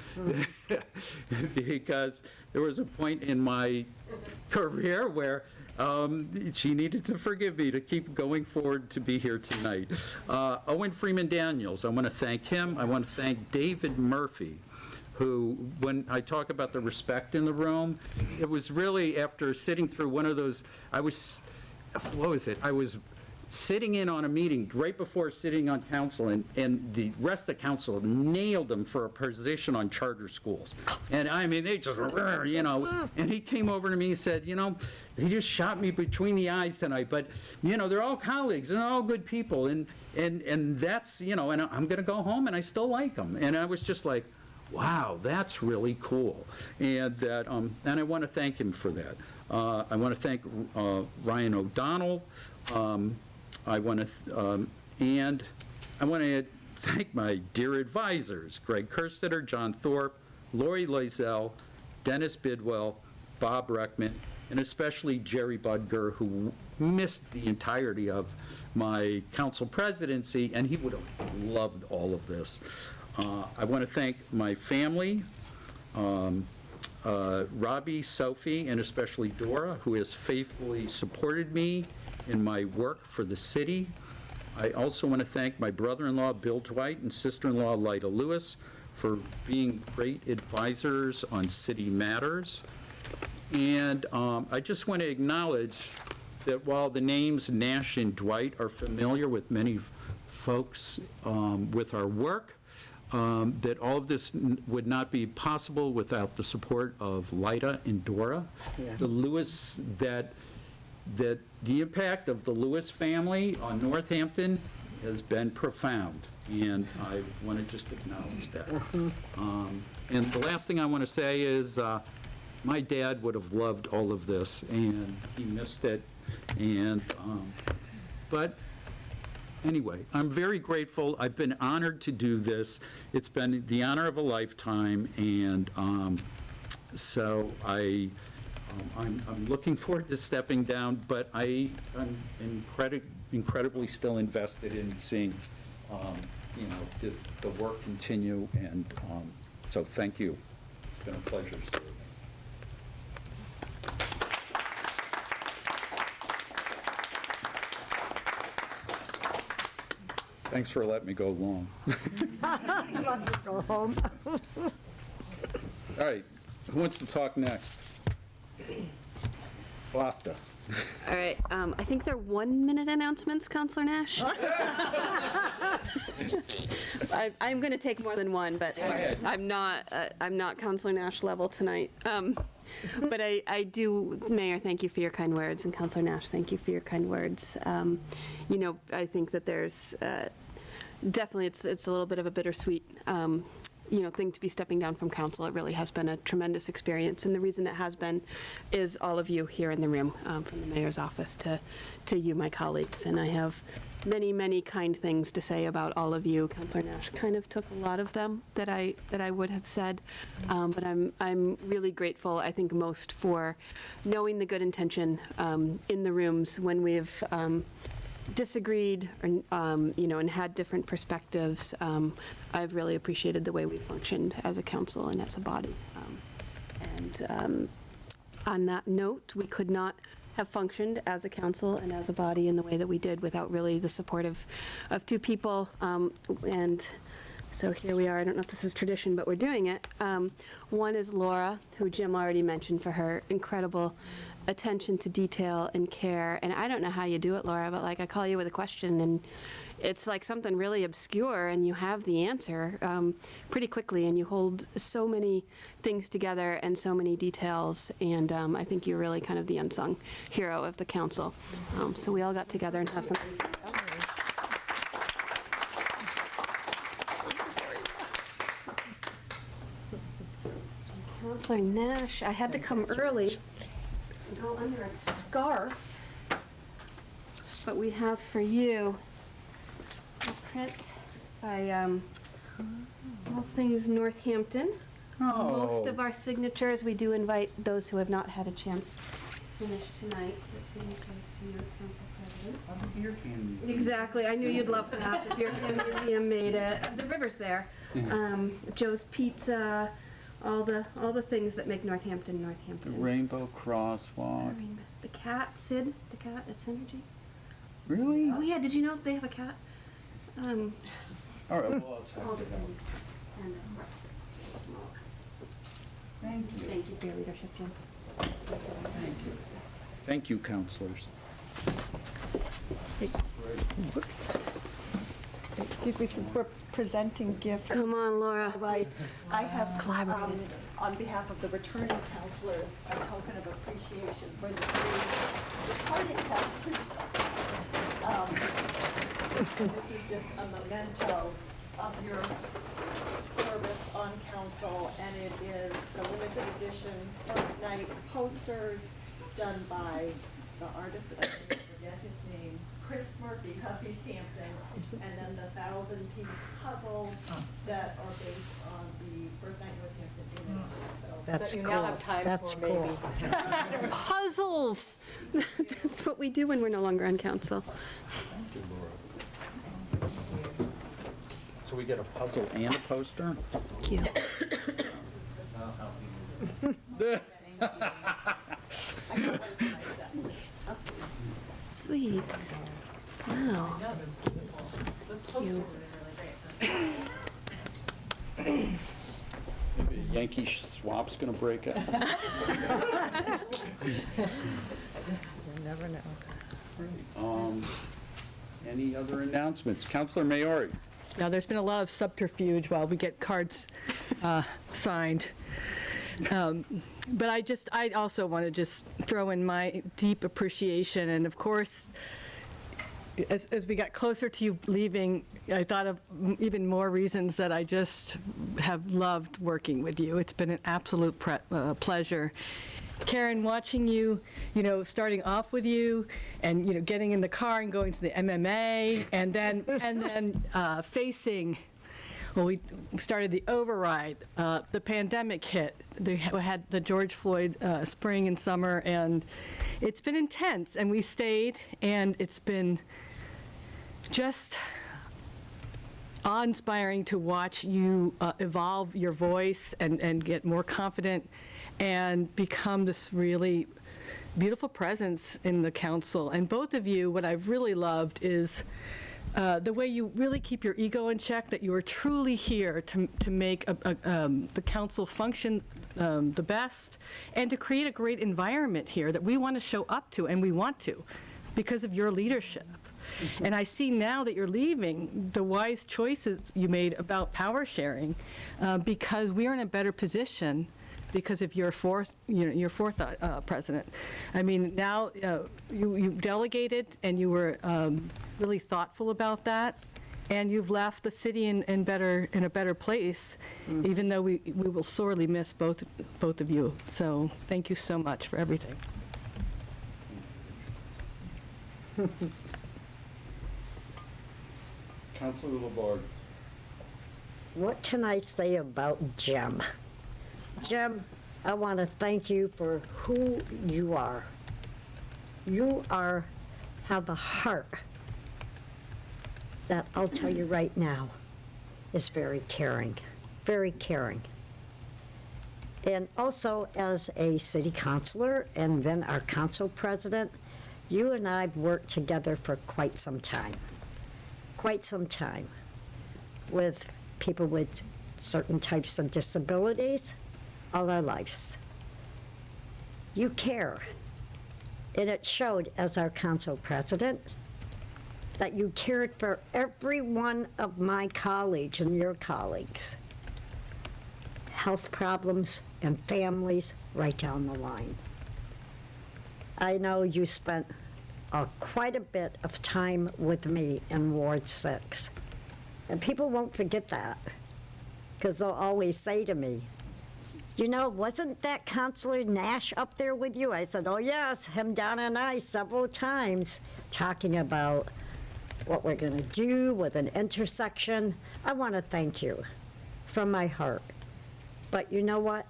S2: because there was a point in my career where she needed to forgive me to keep going forward to be here tonight. Owen Freeman Daniels, I want to thank him. I want to thank David Murphy, who, when I talk about the respect in the room, it was really after sitting through one of those, I was sitting in on a meeting right before sitting on council, and the rest of the council nailed him for a position on charter schools. And I mean, they just, and he came over to me and said, they just shot me between the eyes tonight, but, they're all colleagues and they're all good people, and that's, and I'm going to go home and I still like them. And I was just like, wow, that's really cool. And that, and I want to thank him for that. I want to thank Ryan O'Donnell. I want to thank my dear advisors, Greg Kerstetter, John Thorpe, Lori Loisel, Dennis Bidwell, Bob Reckman, and especially Jerry Budger, who missed the entirety of my council presidency, and he would have loved all of this. I want to thank my family, Robbie, Sophie, and especially Dora, who has faithfully supported me in my work for the city. I also want to thank my brother-in-law, Bill Dwight, and sister-in-law, Lyda Lewis, for being great advisors on city matters. And I just want to acknowledge that while the names Nash and Dwight are familiar with many folks with our work, that all of this would not be possible without the support of Lyda and Dora.
S1: Yeah.
S2: The Lewis, that the impact of the Lewis family on Northampton has been profound, and I want to just acknowledge that. And the last thing I want to say is my dad would have loved all of this, and he missed it. And but anyway, I'm very grateful. I've been honored to do this. It's been the honor of a lifetime, and So I'm looking forward to stepping down, but I'm incredibly still invested in seeing, the work continue, and so thank you. It's been a pleasure serving. Thanks for letting me go long.
S4: Go home.
S2: All right, who wants to talk next? Foster.
S7: All right, I think they're 1-minute announcements, Counselor Nash. I'm going to take more than one, but I'm not Counselor Nash level tonight. But I do, Mayor, thank you for your kind words, and Counselor Nash, thank you for your kind words. I think that there's definitely it's a little bit of a bittersweet thing to be stepping down from council. It really has been a tremendous experience, and the reason it has been is all of you here in the room, from the mayor's office to you, my colleagues, and I have many, many kind things to say about all of you. Councilor Nash kind of took a lot of them that I would have said, but I'm really grateful, I think, most for knowing the good intention in the rooms when we've disagreed or, and had different perspectives. I've really appreciated the way we functioned as a council and as a body. On that note, we could not have functioned as a council and as a body in the way that we did without really the support of two people. And so here we are. I don't know if this is tradition, but we're doing it. One is Laura, who Jim already mentioned for her incredible attention to detail and care. And I don't know how you do it, Laura, but like I call you with a question and it's like something really obscure and you have the answer pretty quickly, and you hold so many things together and so many details. And I think you're really kind of the unsung hero of the council. So we all got together and have something. Councilor Nash, I had to come early and go under a scarf, but we have for you a print by All Things Northampton.
S2: Oh.
S7: Most of our signatures, we do invite those who have not had a chance to finish tonight. With signatures to you as Council President.
S2: Oh, the beer can.
S7: Exactly, I knew you'd love that. The Beer Can Museum made it. The river's there. Joe's Pizza, all the things that make Northampton,
S2: The
S7: Northampton.
S2: Rainbow Crosswalk.
S7: The cat, Sid, the cat at Synergy.
S2: Really?
S7: Oh yeah, did you know they have a cat?
S2: All right, well, I'll check
S7: All the
S2: it out.
S7: things. And of course, Moss.
S2: Thank you.
S7: Thank you for your leadership, Jim.
S2: Thank you. Thank you, counselors.
S1: Whoops. Excuse me, since we're presenting gifts.
S7: Come on, Laura.
S1: Right. I have, on behalf of the returning counselors, a token of appreciation for the three departing counselors. This is just a memento of your service on council, and it is the limited edition first night posters done by the artist, and I forget his name, Chris Murphy of East Hampton, and then the 1,000-piece puzzles that are based on the first night Northampton image. So
S4: That's
S1: that you
S4: cool.
S1: now have time
S4: That's
S1: for
S4: cool.
S1: maybe.
S7: Puzzles! That's what we do when we're no longer on council.
S2: Thank you, Laura. So we get a puzzle and a poster?
S7: Thank you. Sweet. Wow. Cute.
S2: Maybe a Yankee swap's gonna break out.
S4: You never know.
S2: Any other announcements? Counselor Maori?
S16: Now, there's been a lot of subterfuge while we get cards signed. But I also want to just throw in my deep appreciation. And of course, as we got closer to you leaving, I thought of even more reasons that I just have loved working with you. It's been an absolute pleasure. Karen, watching you, starting off with you and, getting in the car and going to the MMA and then facing well, we started the override, the pandemic hit, we had the George Floyd spring and summer, and it's been intense, and we stayed, and it's been just awe-inspiring to watch you evolve your voice and get more confident and become this really beautiful presence in the council. And both of you, what I've really loved is the way you really keep your ego in check, that you are truly here to make the council function the best and to create a great environment here that we want to show up to, and we want to because of your leadership. And I see now that you're leaving the wise choices you made about power sharing because we are in a better position because of your fourth president. I mean, now you delegated and you were really thoughtful about that, and you've left the city in a better place, even though we will sorely miss both of you. So thank you so much for everything.
S2: Councilor LaBarge.
S17: What can I say about Jim? Jim, I want to thank you for who you are. You have a heart that, I'll tell you right now, is very caring, very caring. And also as a city councilor and then our council president, you and I have worked together for quite some time with people with certain types of disabilities all our lives. You care, and it showed as our council president that you cared for every one of my colleagues and your colleagues. Health problems and families right down the line. I know you spent quite a bit of time with me in Ward 6. And people won't forget that, because they'll always say to me, you know, wasn't that Councilor Nash up there with you? I said, oh yes, him, Donna, and I several times talking about what we're gonna do with an intersection. I wanna thank you from my heart. But you know what?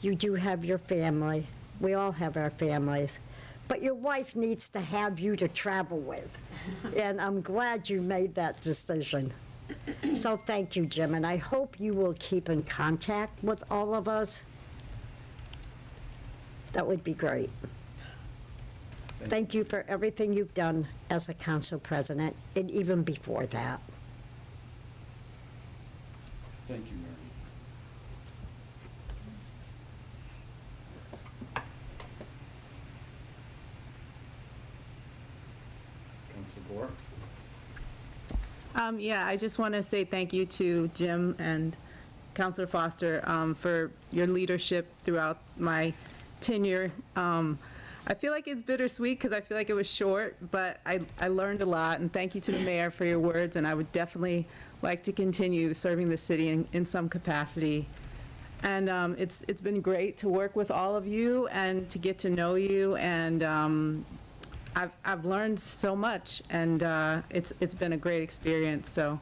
S17: You do have your family. We all have our families. But your wife needs to have you to travel with. And I'm glad you made that decision. So thank you, Jim, and I hope you will keep in contact with all of us. That would be great. Thank you for everything you've done as a council president, and even before that.
S2: Thank you, Mary. Councilor Gore?
S18: Yeah, I just want to say thank you to Jim and Councilor Foster for your leadership throughout my tenure. I feel like it's bittersweet because I feel like it was short, but I learned a lot, and thank you to the mayor for your words, and I would definitely like to continue serving the city in some capacity. And it's been great to work with all of you and to get to know you, and I've learned so much, and it's been a great experience. So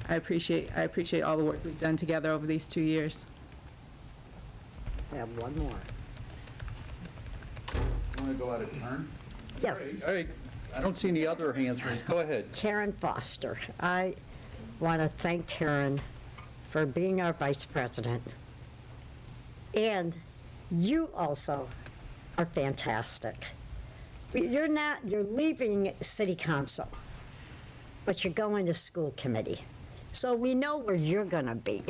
S18: I appreciate all the work we've done together over these 2 years.
S17: I have one more.
S2: You want to go out of turn?
S17: Yes.
S2: All right. I don't see any other hands raised. Go ahead.
S17: Karen Foster. I want to thank Karen for being our vice president. And you also are fantastic. You're leaving city council, but you're going to school committee. So we know where you're gonna be.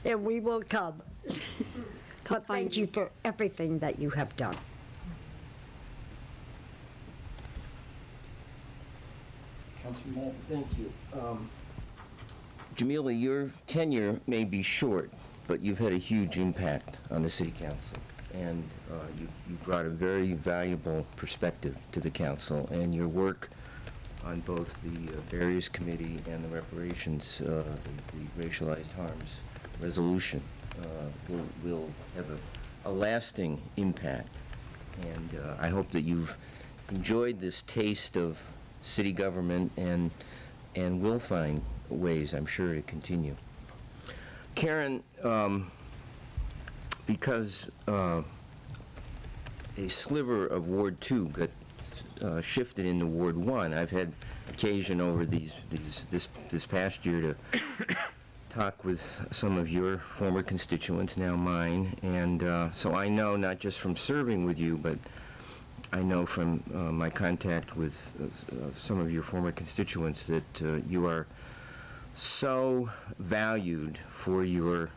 S17: And we will come. But thank you for everything that you have done.
S2: Councilor Moulton.
S19: Thank you. Jamila, your tenure may be short, but you've had a huge impact on the city council. And you brought a very valuable perspective to the council, and your work on both the Barriers Committee and the reparations, the racialized harms resolution will have a lasting impact. And I hope that you've enjoyed this taste of city government and and will find ways, I'm sure, to continue. Karen, because a sliver of Ward 2 got shifted into Ward 1, I've had occasion over this past year to talk with some of your former constituents, now mine, and so I know, not just from serving with you, but I know from my contact with some of your former constituents that you are so valued for your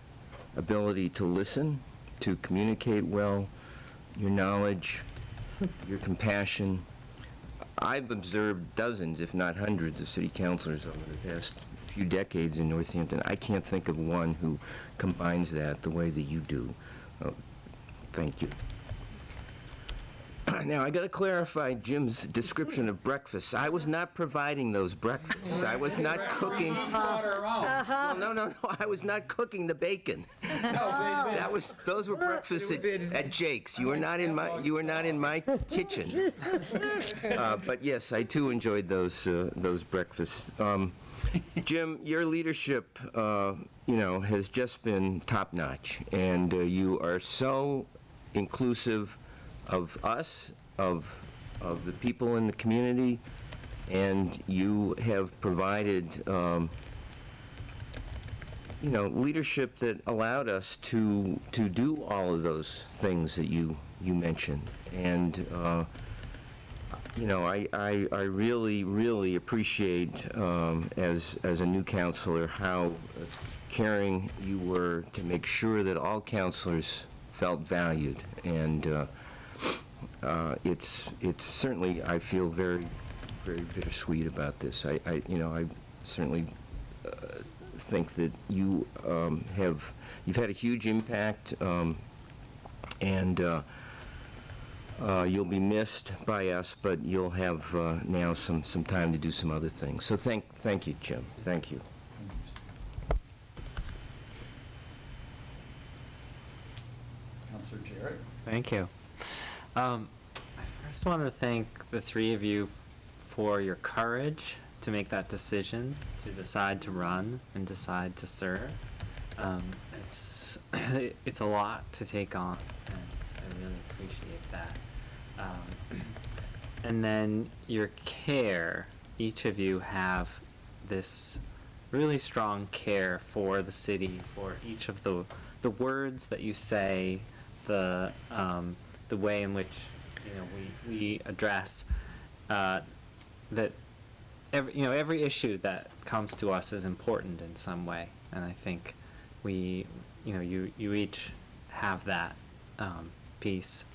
S19: ability to listen, to communicate well, your knowledge, your compassion. I've observed dozens, if not hundreds, of city councilors over the past few decades in Northampton. I can't think of one who combines that the way that you do. Thank you. Now, I got to clarify Jim's description of breakfast. I was not providing those breakfasts. I was not cooking. Well, no. I was not cooking the bacon. Those were breakfasts at Jake's. You were not in my kitchen. But yes, I too enjoyed those breakfasts. Jim, your leadership, has just been top notch, and you are so inclusive of us, of the people in the community, and you have provided, leadership that allowed us to do all of those things that you mentioned. And, I really appreciate, as a new counselor, how caring you were to make sure that all counselors felt valued. And it's certainly, I feel very, very bittersweet about this. I certainly think that you've had a huge impact, and you'll be missed by us, but you'll have now some time to do some other things. So thank you, Jim. Thank you.
S2: Councilor Jarrett.
S20: Thank you. I first want to thank the three of you for your courage to make that decision, to decide to run and decide to serve. It's a lot to take on, and I really appreciate that. And then your care. Each of you have this really strong care for the city, for each of the words that you say, the way in which we address that every issue that comes to us is important in some way, and I think you each have that piece.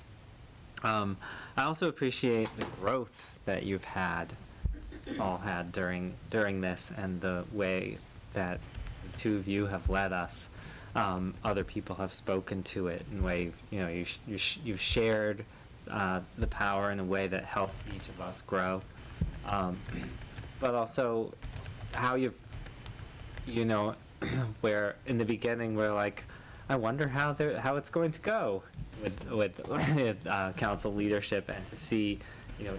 S20: I also appreciate the growth that you've all had during this, and the way that the two of you have led us. Other people have spoken to it in a way, you've shared the power in a way that helps each of us grow. But also how where in the beginning we're like, I wonder how it's going to go with council leadership, and to see,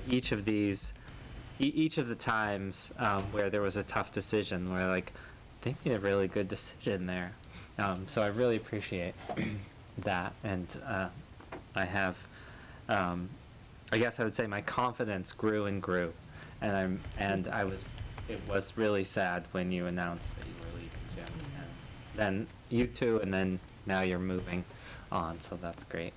S20: each of the times where there was a tough decision, where like, they made a really good decision there. So I really appreciate that, and I have, I guess I would say my confidence grew and grew, and it was really sad when you announced that you were leaving, Jim, and then you two, and then now you're moving on, so that's great.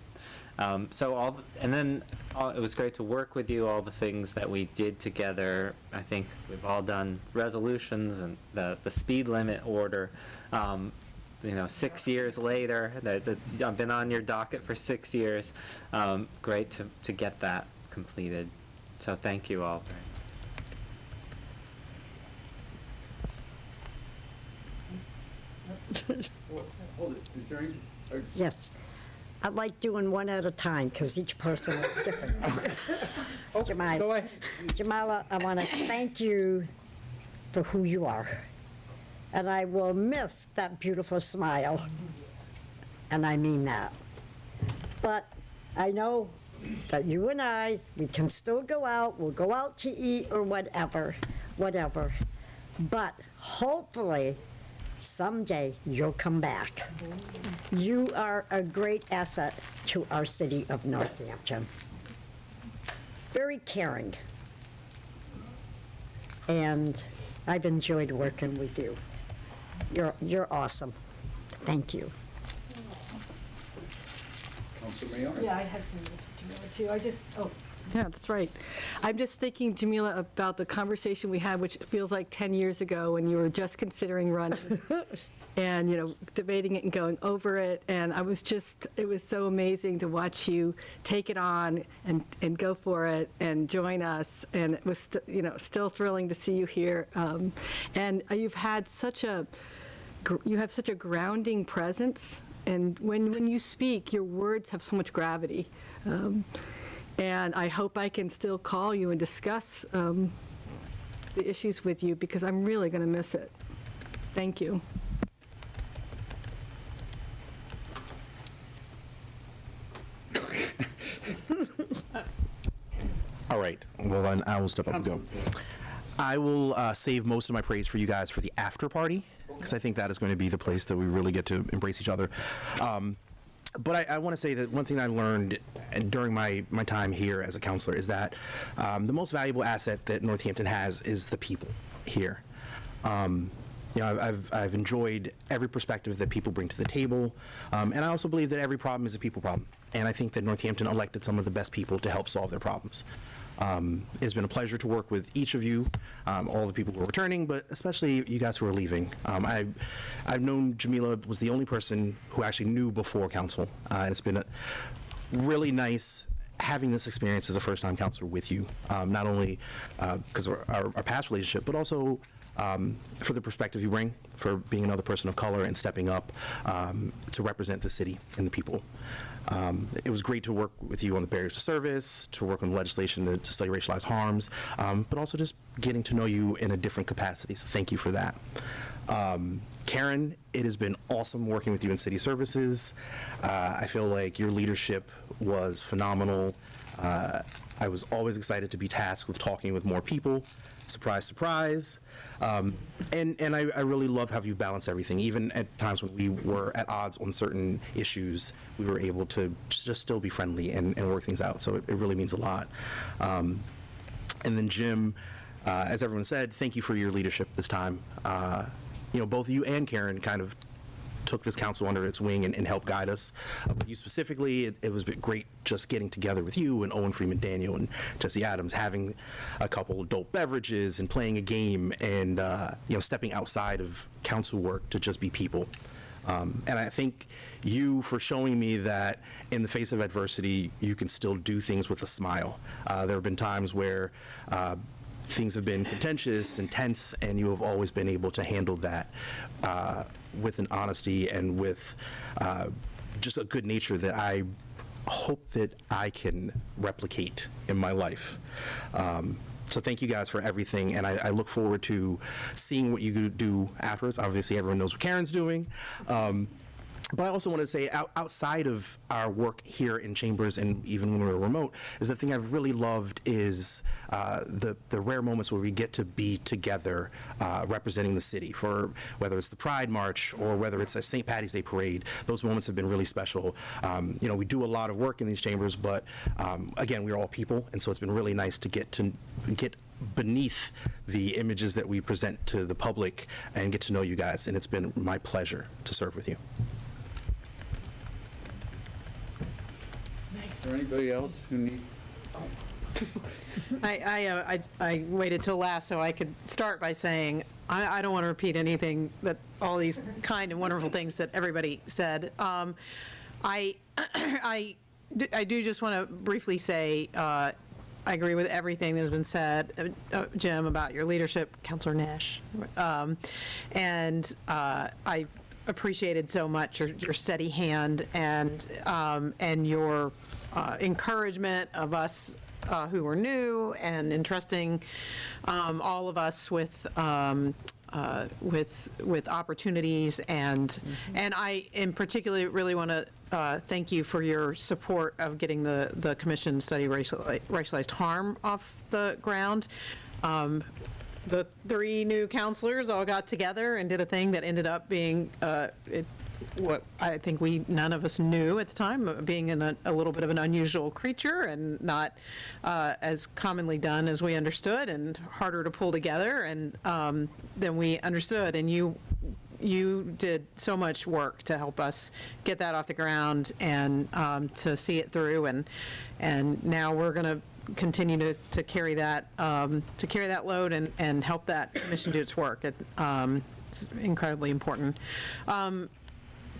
S20: It was great to work with you, all the things that we did together. I think we've all done resolutions and the speed limit order. 6 years later, I've been on your docket for 6 years. Great to get that completed. So thank you all very much.
S2: Is there any?
S17: Yes. I like doing one at a time because each person is different. Jamila,
S2: go ahead.
S17: Jamila, I want to thank you for who you are. And I will miss that beautiful smile. And I mean that. But I know that you and we can still go out. We'll go out to eat or whatever. but hopefully someday you'll come back. You are a great asset to our city of Northampton. Very caring. And I've enjoyed working with you. You're awesome. Thank you.
S2: Councilor Mayor?
S16: Yeah, I have some Jamila too. Yeah, that's right. I'm just thinking, Jamila, about the conversation we had, which feels like 10 years ago when you were just considering running and, debating it and going over it. And it was so amazing to watch you take it on and go for it and join us. And it was, still thrilling to see you here. And you have such a grounding presence. And when you speak, your words have so much gravity. And I hope I can still call you and discuss the issues with you, because I'm really going to miss it. Thank you.
S21: All right. Well, then I will step up and go. I will save most of my praise for you guys for the after party, because I think that is going to be the place that we really get to embrace each other. But I want to say that one thing I learned during my time here as a counselor is that the most valuable asset that Northampton has is the people here. I've enjoyed every perspective that people bring to the table, and I also believe that every problem is a people problem. And I think that Northampton elected some of the best people to help solve their problems. It's been a pleasure to work with each of you, all the people who are returning, but especially you guys who are leaving. I've known Jamila was the only person who actually knew before council, and it's been really nice having this experience as a first-time counselor with you, not only because of our past relationship, but also for the perspective you bring, for being another person of color and stepping up to represent the city and the people. It was great to work with you on the barriers to service, to work on legislation to study racialized harms, but also just getting to know you in a different capacity, so thank you for that. Karen, it has been awesome working with you in city services. I feel like your leadership was phenomenal. I was always excited to be tasked with talking with more people. Surprise, surprise. And I really love how you balance everything. Even at times when we were at odds on certain issues, we were able to just still be friendly and work things out. So it really means a lot. And then Jim, as everyone said, thank you for your leadership this time. Both you and Karen kind of took this council under its wing and helped guide us. But you specifically, it was great just getting together with you and Owen Freeman Daniel and Jesse Adams, having a couple adult beverages and playing a game and stepping outside of council work to just be people. And I thank you for showing me that in the face of adversity, you can still do things with a smile. There have been times where things have been contentious and tense, and you have always been able to handle that with an honesty and with just a good nature that I hope that I can replicate in my life. So thank you guys for everything, and I look forward to seeing what you do afterwards. Obviously, everyone knows what Karen's doing. But I also want to say, outside of our work here in chambers and even when we're remote, is the thing I've really loved is the rare moments where we get to be together representing the city, for whether it's the Pride March or whether it's a St. Patty's Day parade. Those moments have been really special. We do a lot of work in these chambers, but again, we're all people, and so it's been really nice to get beneath the images that we present to the public and get to know you guys, and it's been my pleasure to serve with you.
S2: Is there anybody else who needs?
S22: I waited till last so I could start by saying I don't want to repeat anything that all these kind and wonderful things that everybody said. I do just want to briefly say I agree with everything that's been said, Jim, about your leadership, Councilor Nash, and I appreciated so much your steady hand and your encouragement of us who were new and entrusting all of us with opportunities and I in particular really want to thank you for your support of getting the commission study racialized harm off the ground. the three new counselors all got together and did a thing that ended up being what I think none of us knew at the time, being a little bit of an unusual creature and not as commonly done as we understood, and harder to pull together and than we understood. And you did so much work to help us get that off the ground and to see it through. And now we're going to continue to carry that load and help that commission do its work. It's incredibly important.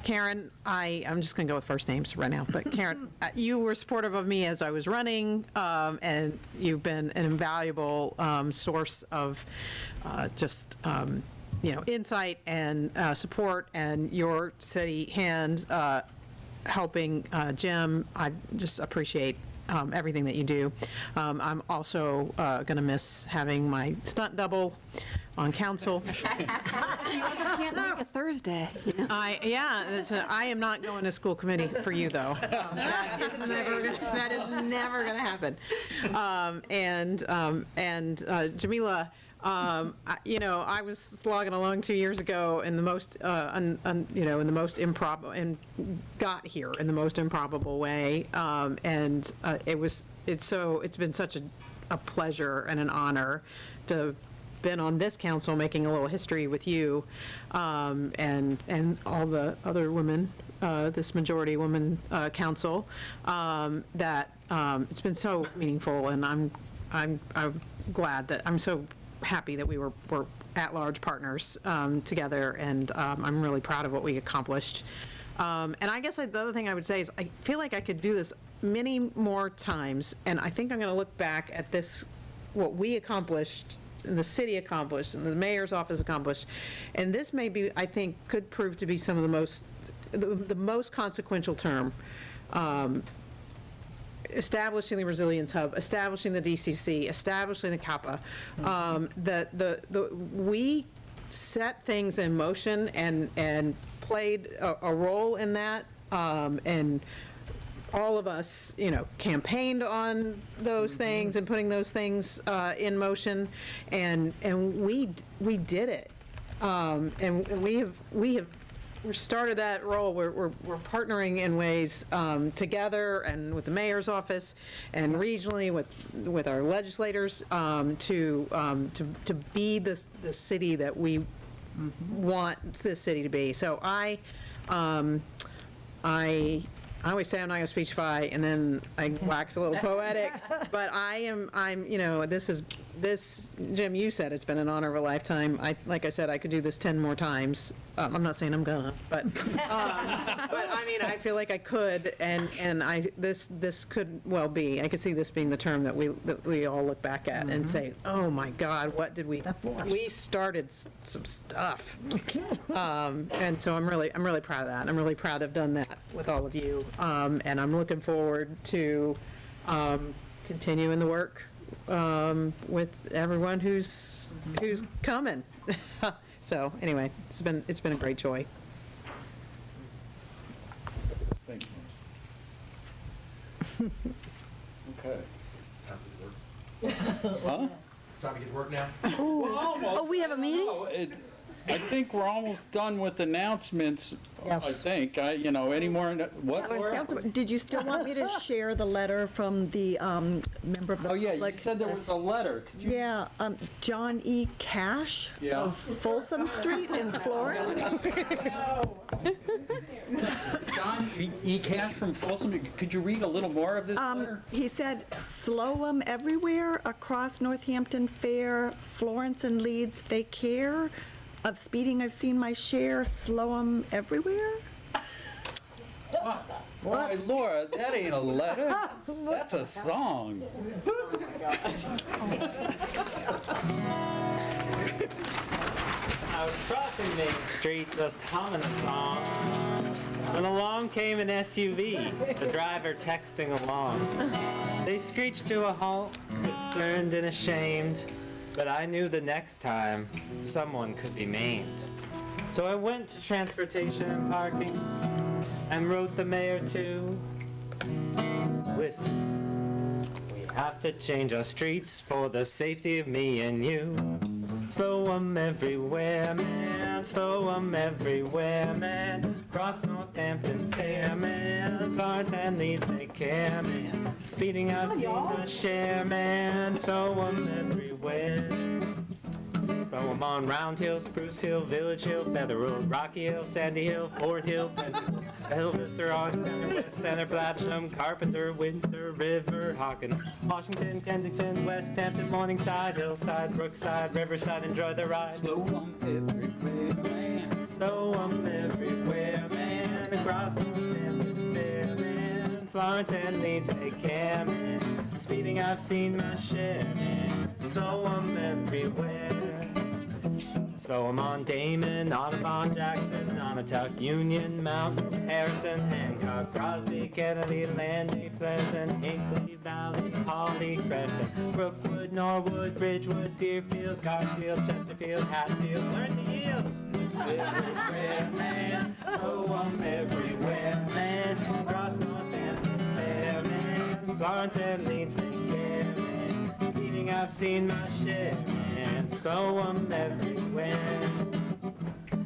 S22: Karen, I'm just going to go with first names right now, but Karen, you were supportive of me as I was running, and you've been an invaluable source of just insight and support, and your steady hand helping Jim. I just appreciate everything that you do. I'm also going to miss having my stunt double on council.
S7: You can't make a Thursday.
S22: I am not going to school committee for you, though. That is never going to happen. Jamila, I was slogging along 2 years ago in the most, in the most improbable, and got here in the most improbable way. It's been such a pleasure and an honor to been on this council, making a little history with you, and all the other women, this majority woman council, that it's been so meaningful, and I'm glad that I'm so happy that we're at-large partners together, and I'm really proud of what we accomplished. And I guess the other thing I would say is I feel like I could do this many more times, and I think I'm going to look back at this, what we accomplished, and the city accomplished, and the mayor's office accomplished, and this maybe, I think, could prove to be some of the most consequential term. Establishing the Resilience Hub, establishing the DCC, establishing the CAPA, we set things in motion and played a role in that, and all of us, campaigned on those things and putting those things in motion, and we did it, and we started that role. We're partnering in ways together, and with the mayor's office, and regionally with our legislators, to be the city that we want this city to be. So I always say I'm not going to speechify, and then I wax a little poetic, but this, Jim, you said it's been an honor of a lifetime. Like I said, I could do this 10 more times. I'm not saying I'm gonna, but I feel like I could, and this could well be. I could see this being the term that we all look back at and say, oh my God, what did we started some stuff. And so I'm really proud of that. I'm really proud to have done that with all of you, and I'm looking forward to continuing the work with everyone who's coming. So anyway, it's been a great joy.
S2: Thank you. Okay. Huh?
S3: It's time to get to work now.
S16: Oh, we have a meeting?
S2: I think we're almost done with announcements.
S6: Yes.
S2: I think. Any more? What? Laura?
S6: Did you still want me to share the letter from the member of the public?
S2: Oh, yeah, you said there was a letter. Could you...
S6: Yeah, John E. Cash of Folsom Street in Florida.
S2: John E. Cash from Folsom. Could you read a little more of this letter?
S6: He said, slow 'em everywhere across Northampton Fair, Florence and Leeds, they care. Of speeding, I've seen my share. Slow 'em everywhere.
S2: Why, Laura, that ain't a letter. That's a song.
S20: I was crossing Main Street just humming a song when along came an SUV, the driver texting along. They screeched to a halt, concerned and ashamed, but I knew the next time someone could be maimed. So I went to transportation and parking and wrote the mayor too. Listen, we have to change our streets for the safety of me and you. Slow 'em everywhere, man. Slow 'em everywhere, man. Cross Northampton Fair, man. Florence and Leeds, they care, man. Speeding, I've seen my share, man. Slow 'em everywhere. Slow 'em on Round Hill, Spruce Hill, Village Hill, Feather Road, Rocky Hill, Sandy Hill, Fort Hill, Pensacola, Elvister, on Center, West Center, Platinum, Carpenter, Winter, River, Hockin, Washington, Kensington, West Hampton, Morningside, Hillside, Brookside, Riverside, enjoy the ride. Slow 'em everywhere, man. Slow 'em everywhere, man. Across Northampton Fair, man. Florence and Leeds, they care, man. Speeding, I've seen my share, man. Slow 'em everywhere. Slow 'em on Damon, Audubon, Jackson, Onatuck, Union, Mountain, Harrison, Hancock, Crosby, Kennedy, Landy, Pleasant, Hinkley Valley, Holly, Crescent, Brookwood, Norwood, Bridgewood, Deerfield, Garfield, Chesterfield, Hatfield, learn to yield. Everywhere, man, slow 'em everywhere, man, across Northampton Fair, man, Florence and Leeds, they care, man, speeding, I've seen my share, man, slow 'em everywhere.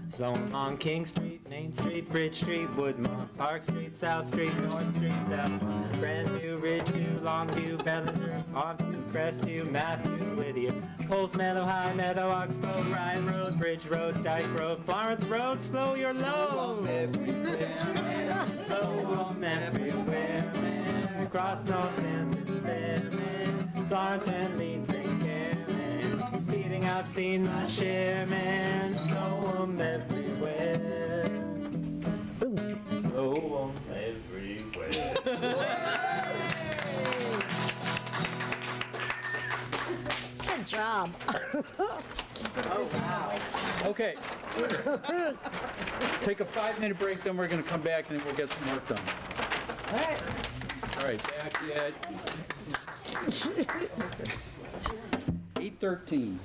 S20: Slow 'em on King Street, Main Street, Bridge Street, Woodmont, Park Street, South Street, North Street, Delmont, Grandview, Ridgeview, Longview, Bellinger, Pondview, Crestview, Matthew, Whittier, Coles Meadow, High Meadow, Oxbow, Ryan Road, Bridge Road, Dyke Road, Florence Road, slow your load. Slow 'em everywhere, man. Slow 'em everywhere, man. Across Northampton Fair, man. Florence and Leeds, they care, man. Speeding, I've seen my share, man. Slow 'em everywhere. Slow 'em everywhere.
S17: Good job.
S2: Okay. Take a 5-minute break, then we're going to come back and then we'll get some work done. All right, back at 8:13.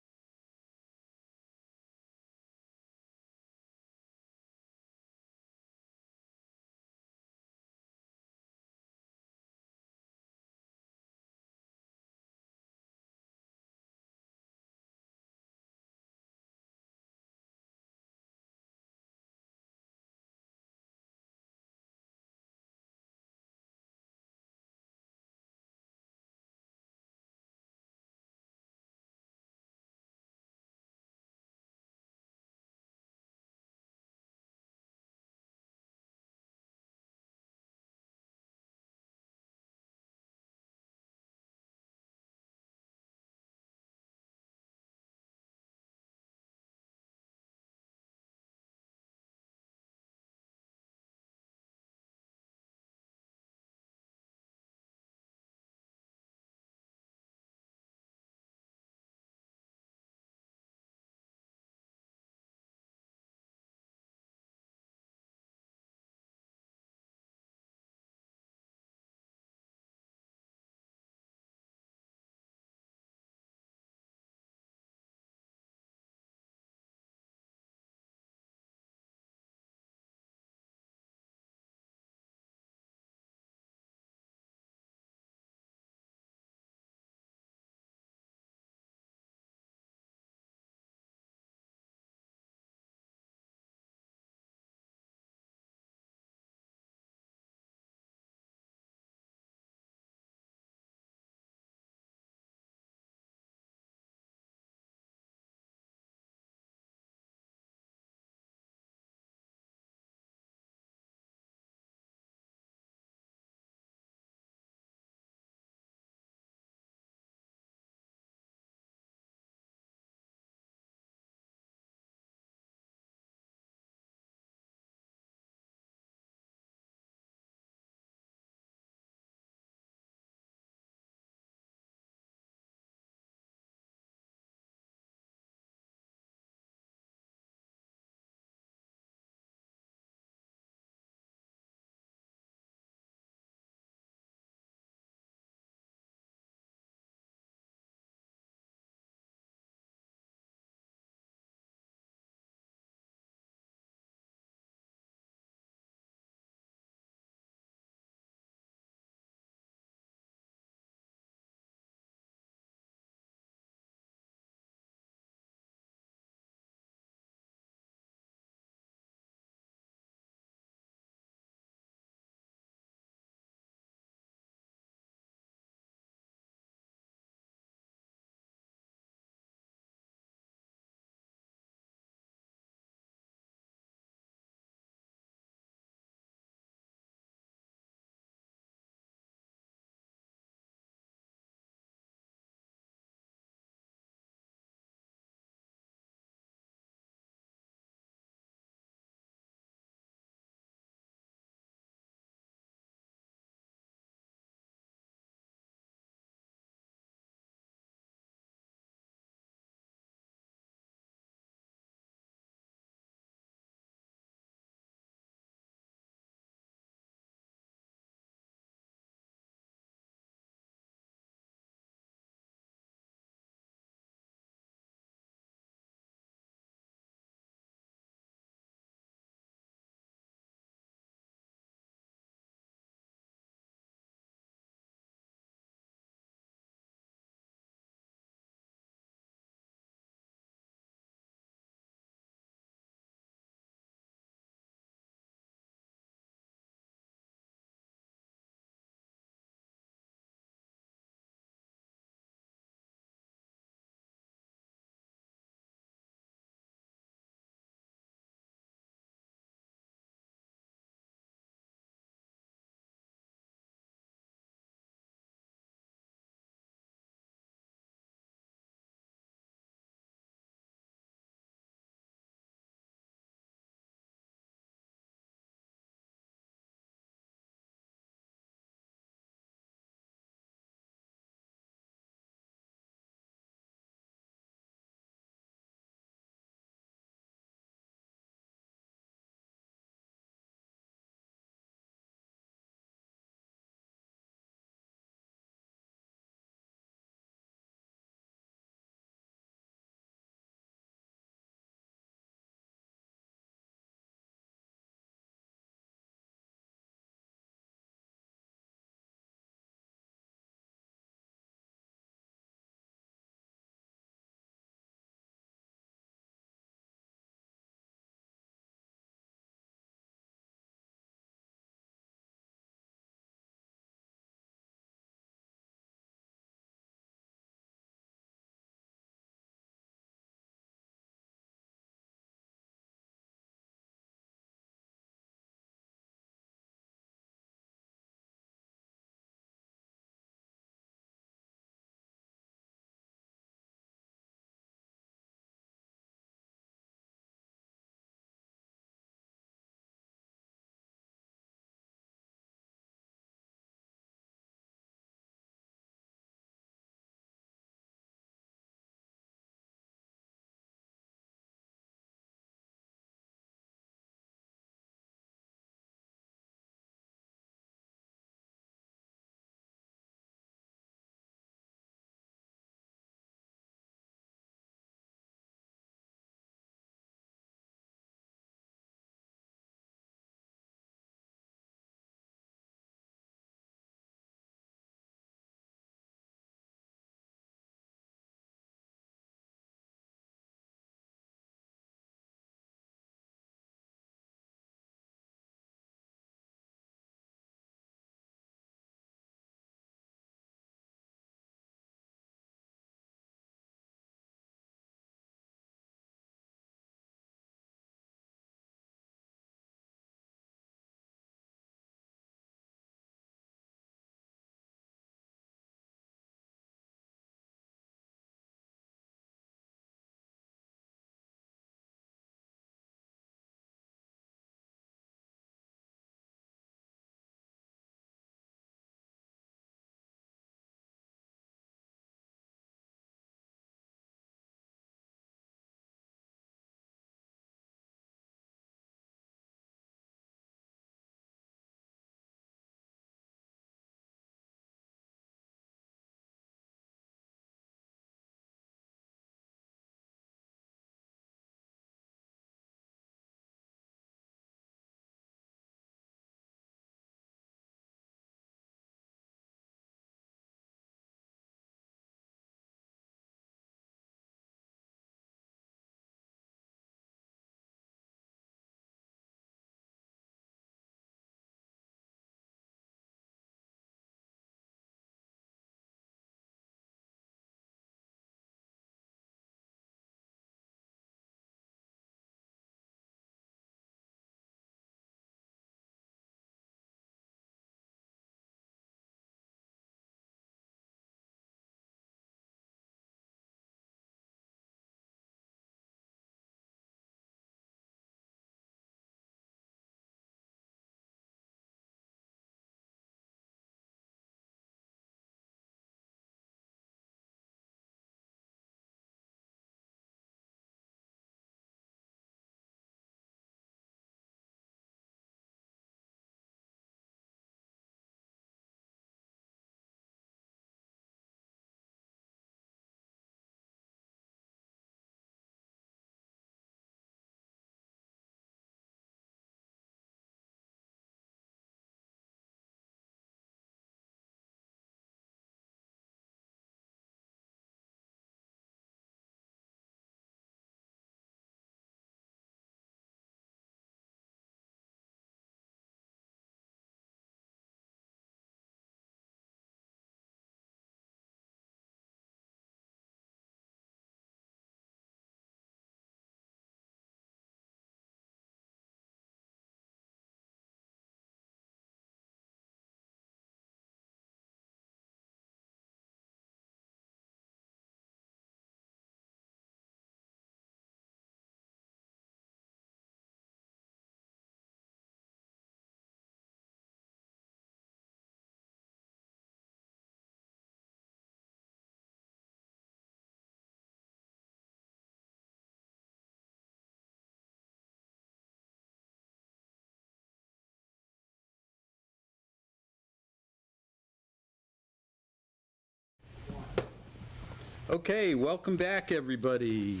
S2: Okay, welcome back, everybody.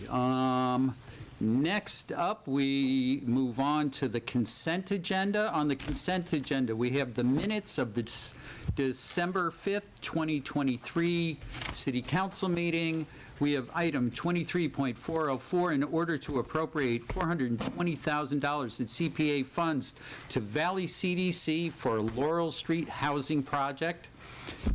S2: Next up, we move on to the consent agenda. On the consent agenda, we have the minutes of the December 5th, 2023 City Council meeting. We have item 23.404 in order to appropriate $420,000 in CPA funds to Valley CDC for Laurel Street Housing Project.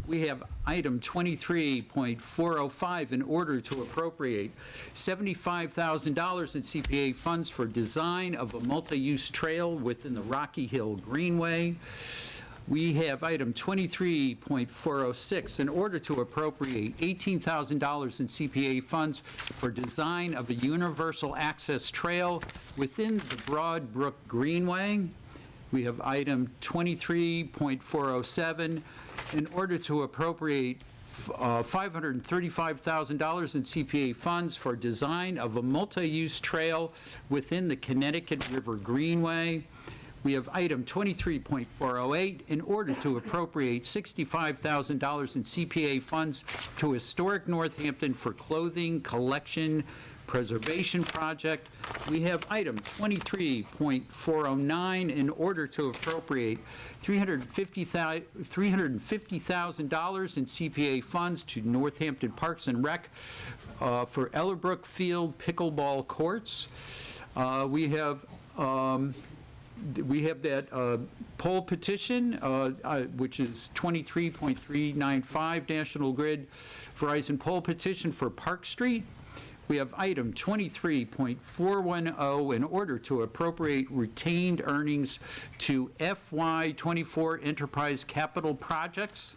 S2: We have item 23.405 in order to appropriate $75,000 in CPA funds for design of a multi-use trail within the Rocky Hill Greenway. We have item 23.406 in order to appropriate $18,000 in CPA funds for design of a universal access trail within the Broad Brook Greenway. We have item 23.407 in order to appropriate $535,000 in CPA funds for design of a multi-use trail within the Connecticut River Greenway. We have item 23.408 in order to appropriate $65,000 in CPA funds to Historic Northampton for clothing collection preservation project. We have item 23.409 in order to appropriate $350,000 in CPA funds to Northampton Parks and Rec for Ellerbrook Field pickleball courts. We have that poll petition, which is 23.395 National Grid Verizon poll petition for Park Street. We have item 23.410 in order to appropriate retained earnings to FY24 enterprise capital projects.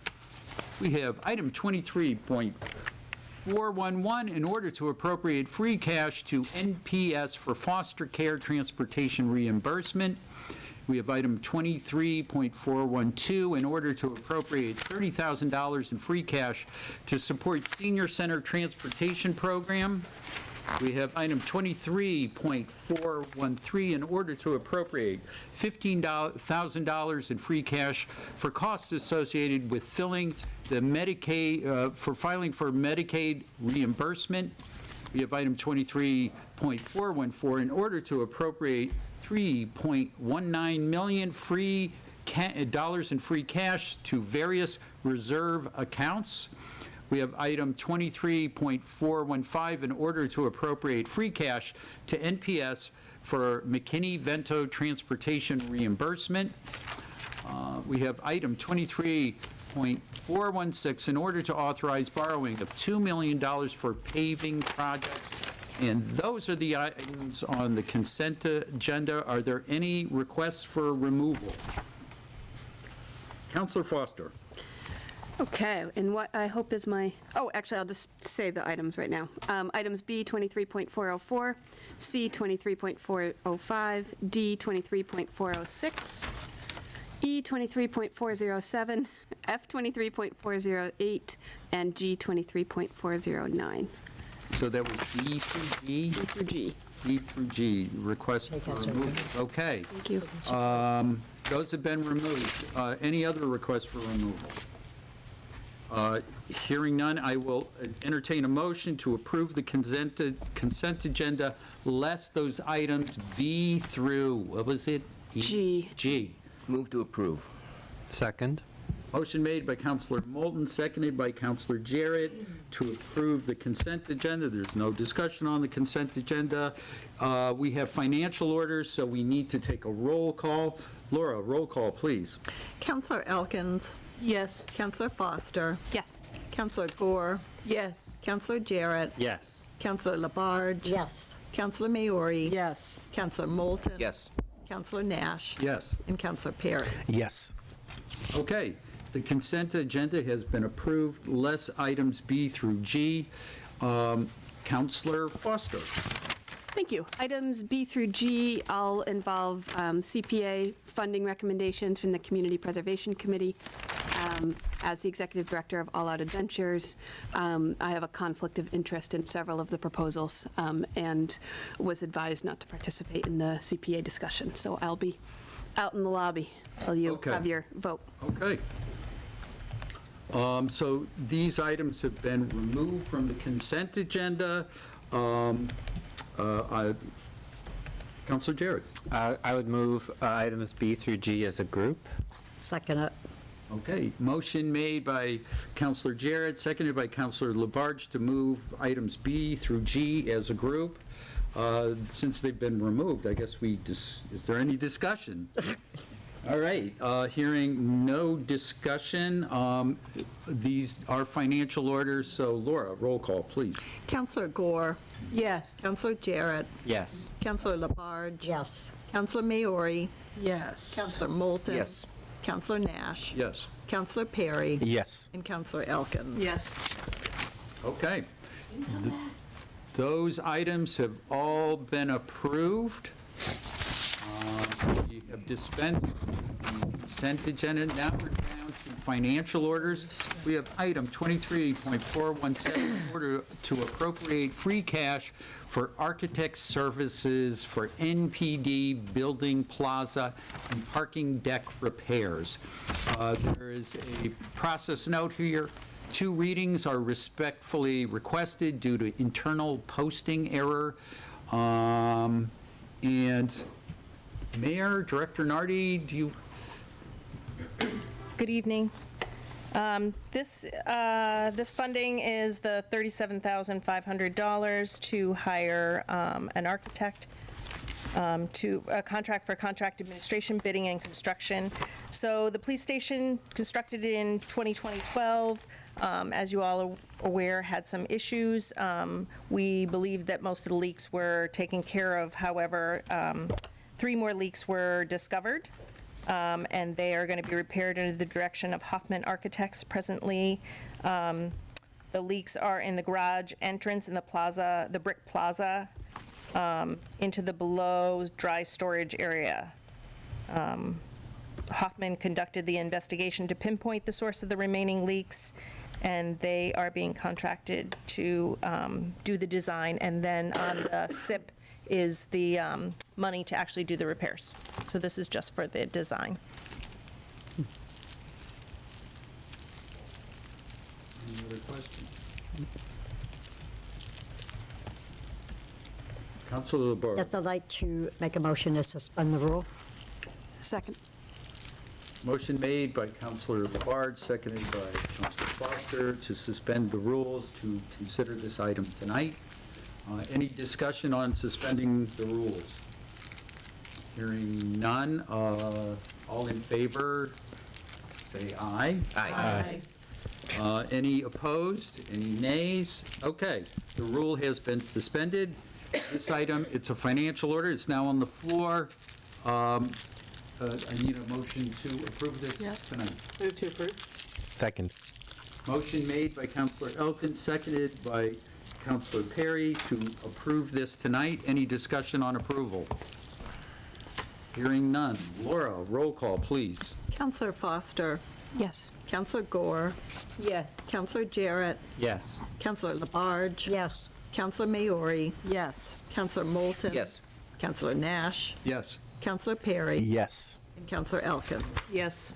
S2: We have item 23.411 in order to appropriate free cash to NPS for foster care transportation reimbursement. We have item 23.412 in order to appropriate $30,000 in free cash to support senior center transportation program. We have item 23.413 in order to appropriate $15,000 in free cash for costs associated with filing for Medicaid reimbursement. We have item 23.414 in order to appropriate $3.19 million dollars in free cash to various reserve accounts. We have item 23.415 in order to appropriate free cash to NPS for McKinney-Vento transportation reimbursement. We have item 23.416 in order to authorize borrowing of $2 million for paving projects. And those are the items on the consent agenda. Are there any requests for removal? Councilor Foster.
S7: Okay, and what I hope is actually, I'll just say the items right now. Items B, 23.404, C, 23.405, D, 23.406, E, 23.407, F, 23.408, and G, 23.409.
S2: So that was B through G?
S7: B through G.
S2: B through G, request for removal. Okay.
S7: Thank you.
S2: Those have been removed. Any other requests for removal? Hearing none, I will entertain a motion to approve the consent agenda, lest those items B through, what was it?
S7: G.
S2: G.
S19: Move to approve.
S20: Second.
S2: Motion made by Councilor Moulton, seconded by Councilor Jarrett to approve the consent agenda. There's no discussion on the consent agenda. We have financial orders, so we need to take a roll call. Laura, roll call, please.
S3: Councilor Elkins.
S16: Yes.
S3: Councilor Foster.
S7: Yes.
S3: Councilor Gore.
S18: Yes.
S3: Councilor Jarrett.
S20: Yes.
S3: Councilor Labarge.
S17: Yes.
S3: Councilor Maori.
S16: Yes.
S3: Councilor Moulton.
S19: Yes.
S3: Councilor Nash.
S2: Yes.
S3: And Councilor Perry.
S21: Yes.
S2: Okay, the consent agenda has been approved, less items B through G. Councilor Foster.
S7: Thank you. Items B through G all involve CPA funding recommendations from the Community Preservation Committee. As the Executive Director of All Out Adventures, I have a conflict of interest in several of the proposals and was advised not to participate in the CPA discussion. So I'll be out in the lobby till you have your vote.
S2: Okay. So these items have been removed from the consent agenda. Counselor Jarrett.
S20: I would move items B through G as a group.
S17: Second it.
S2: Okay, motion made by Counselor Jarrett, seconded by Counselor Labarge to move items B through G as a group. Since they've been removed, I guess is there any discussion? All right, hearing no discussion, these are financial orders, so Laura, roll call, please.
S3: Counselor Gore.
S18: Yes.
S3: Counselor Jarrett.
S20: Yes.
S3: Counselor Labarge.
S17: Yes.
S3: Counselor Maori.
S18: Yes.
S3: Counselor Moulton.
S21: Yes.
S3: Counselor Nash.
S2: Yes.
S3: Counselor Perry.
S21: Yes.
S3: And Counselor Elkins.
S18: Yes.
S2: Okay. Those items have all been approved. We have dispensed the consent agenda. Now we're down to financial orders. We have item 23.417, order to appropriate free cash for architect services for NPD building plaza and parking deck repairs. There is a process note here. 2 readings are respectfully requested due to internal posting error. And Mayor, Director Nardi, do you?
S15: Good evening. This funding is the $37,500 to hire an architect to a contract for contract administration, bidding, and construction. So the police station, constructed in 2012, as you all are aware, had some issues. We believe that most of the leaks were taken care of. However, 3 more leaks were discovered, and they are going to be repaired under the direction of Hoffman Architects presently. The leaks are in the garage entrance in the plaza, the brick plaza, into the below dry storage area. Hoffman conducted the investigation to pinpoint the source of the remaining leaks, and they are being contracted to do the design, and then on the SIP is the money to actually do the repairs. So this is just for the design.
S2: Any other questions? Councilor LeBar.
S17: Yes, I'd like to make a motion to suspend the rule.
S16: Second.
S2: Motion made by Councilor Labarge, seconded by Councilor Foster to suspend the rules to consider this item tonight. Any discussion on suspending the rules? Hearing none, all in favor, say aye.
S20: Aye.
S2: Any opposed? Any nays? Okay, the rule has been suspended. This item, it's a financial order, it's now on the floor. I need a motion to approve this tonight.
S18: Move to approve.
S21: Second.
S2: Motion made by Councilor Elkins, seconded by Councilor Perry to approve this tonight. Any discussion on approval? Hearing none. Laura, roll call, please.
S3: Counselor Foster.
S16: Yes.
S3: Counselor Gore.
S18: Yes.
S3: Counselor Jarrett.
S20: Yes.
S3: Counselor Labarge.
S17: Yes.
S3: Counselor Maori.
S16: Yes.
S3: Counselor Moulton.
S19: Yes.
S3: Counselor Nash.
S2: Yes.
S3: Counselor Perry.
S21: Yes.
S3: And Counselor Elkins.
S18: Yes.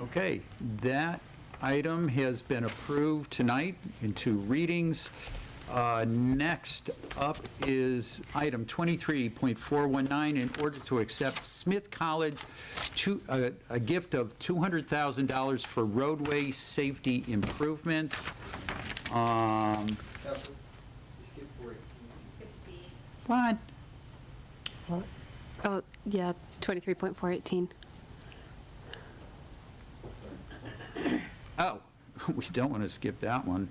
S2: Okay, that item has been approved tonight in 2 readings. Next up is item 23.419, in order to accept Smith College a gift of $200,000 for roadway safety improvements. What?
S7: Oh, yeah, 23.418.
S2: Oh, we don't want to skip that one.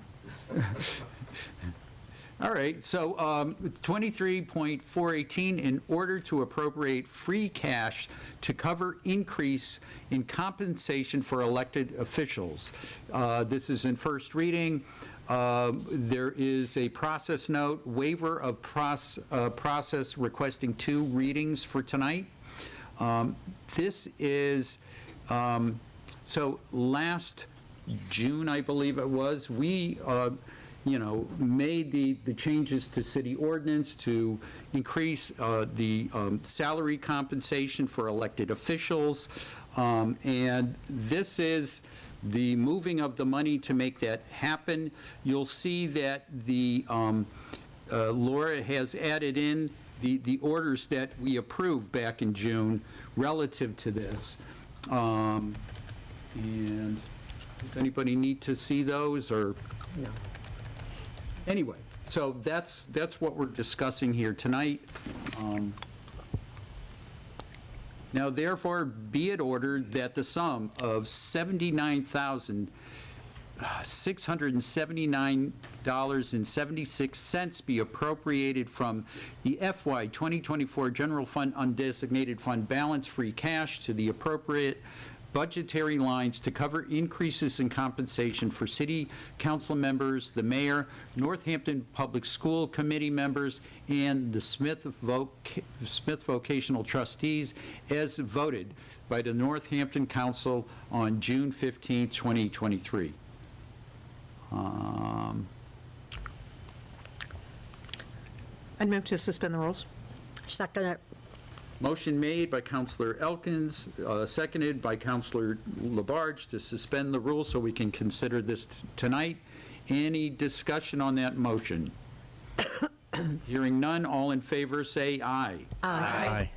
S2: All right, so 23.418, in order to appropriate free cash to cover increase in compensation for elected officials. This is in first reading. There is a process note, waiver of process requesting 2 readings for tonight. This is, so last June, I believe it was, we made the changes to city ordinance to increase the salary compensation for elected officials. And this is the moving of the money to make that happen. You'll see that the Laura has added in the orders that we approved back in June relative to this. And does anybody need to see those, or? No. Anyway, so that's what we're discussing here tonight. Now therefore be it ordered that the sum of $79,679.76 be appropriated from the FY 2024 General Fund Undesignated Fund Balance Free Cash to the appropriate budgetary lines to cover increases in compensation for city council members, the mayor, Northampton Public School Committee members, and the Smith Vocational Trustees as voted by the Northampton Council on June 15, 2023.
S22: I'd move to suspend the rules.
S17: Second it.
S2: Motion made by Councilor Elkins, seconded by Councilor Labarge to suspend the rules so we can consider this tonight. Any discussion on that motion? Hearing none, all in favor say aye.
S22: Aye.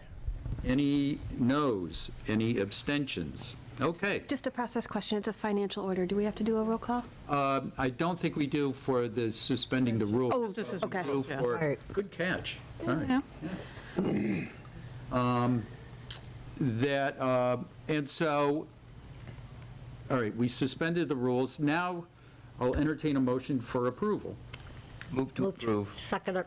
S2: Any noes? Any abstentions? Okay.
S7: Just a process question, it's a financial order. Do we have to do a roll call?
S2: I don't think we do for the suspending the rules.
S7: Oh, this is, okay.
S2: We do for,
S17: All right.
S2: good catch. All right.
S7: Yeah.
S2: And so, all right, we suspended the rules. Now I'll entertain a motion for approval.
S19: Move to approve.
S17: Second it.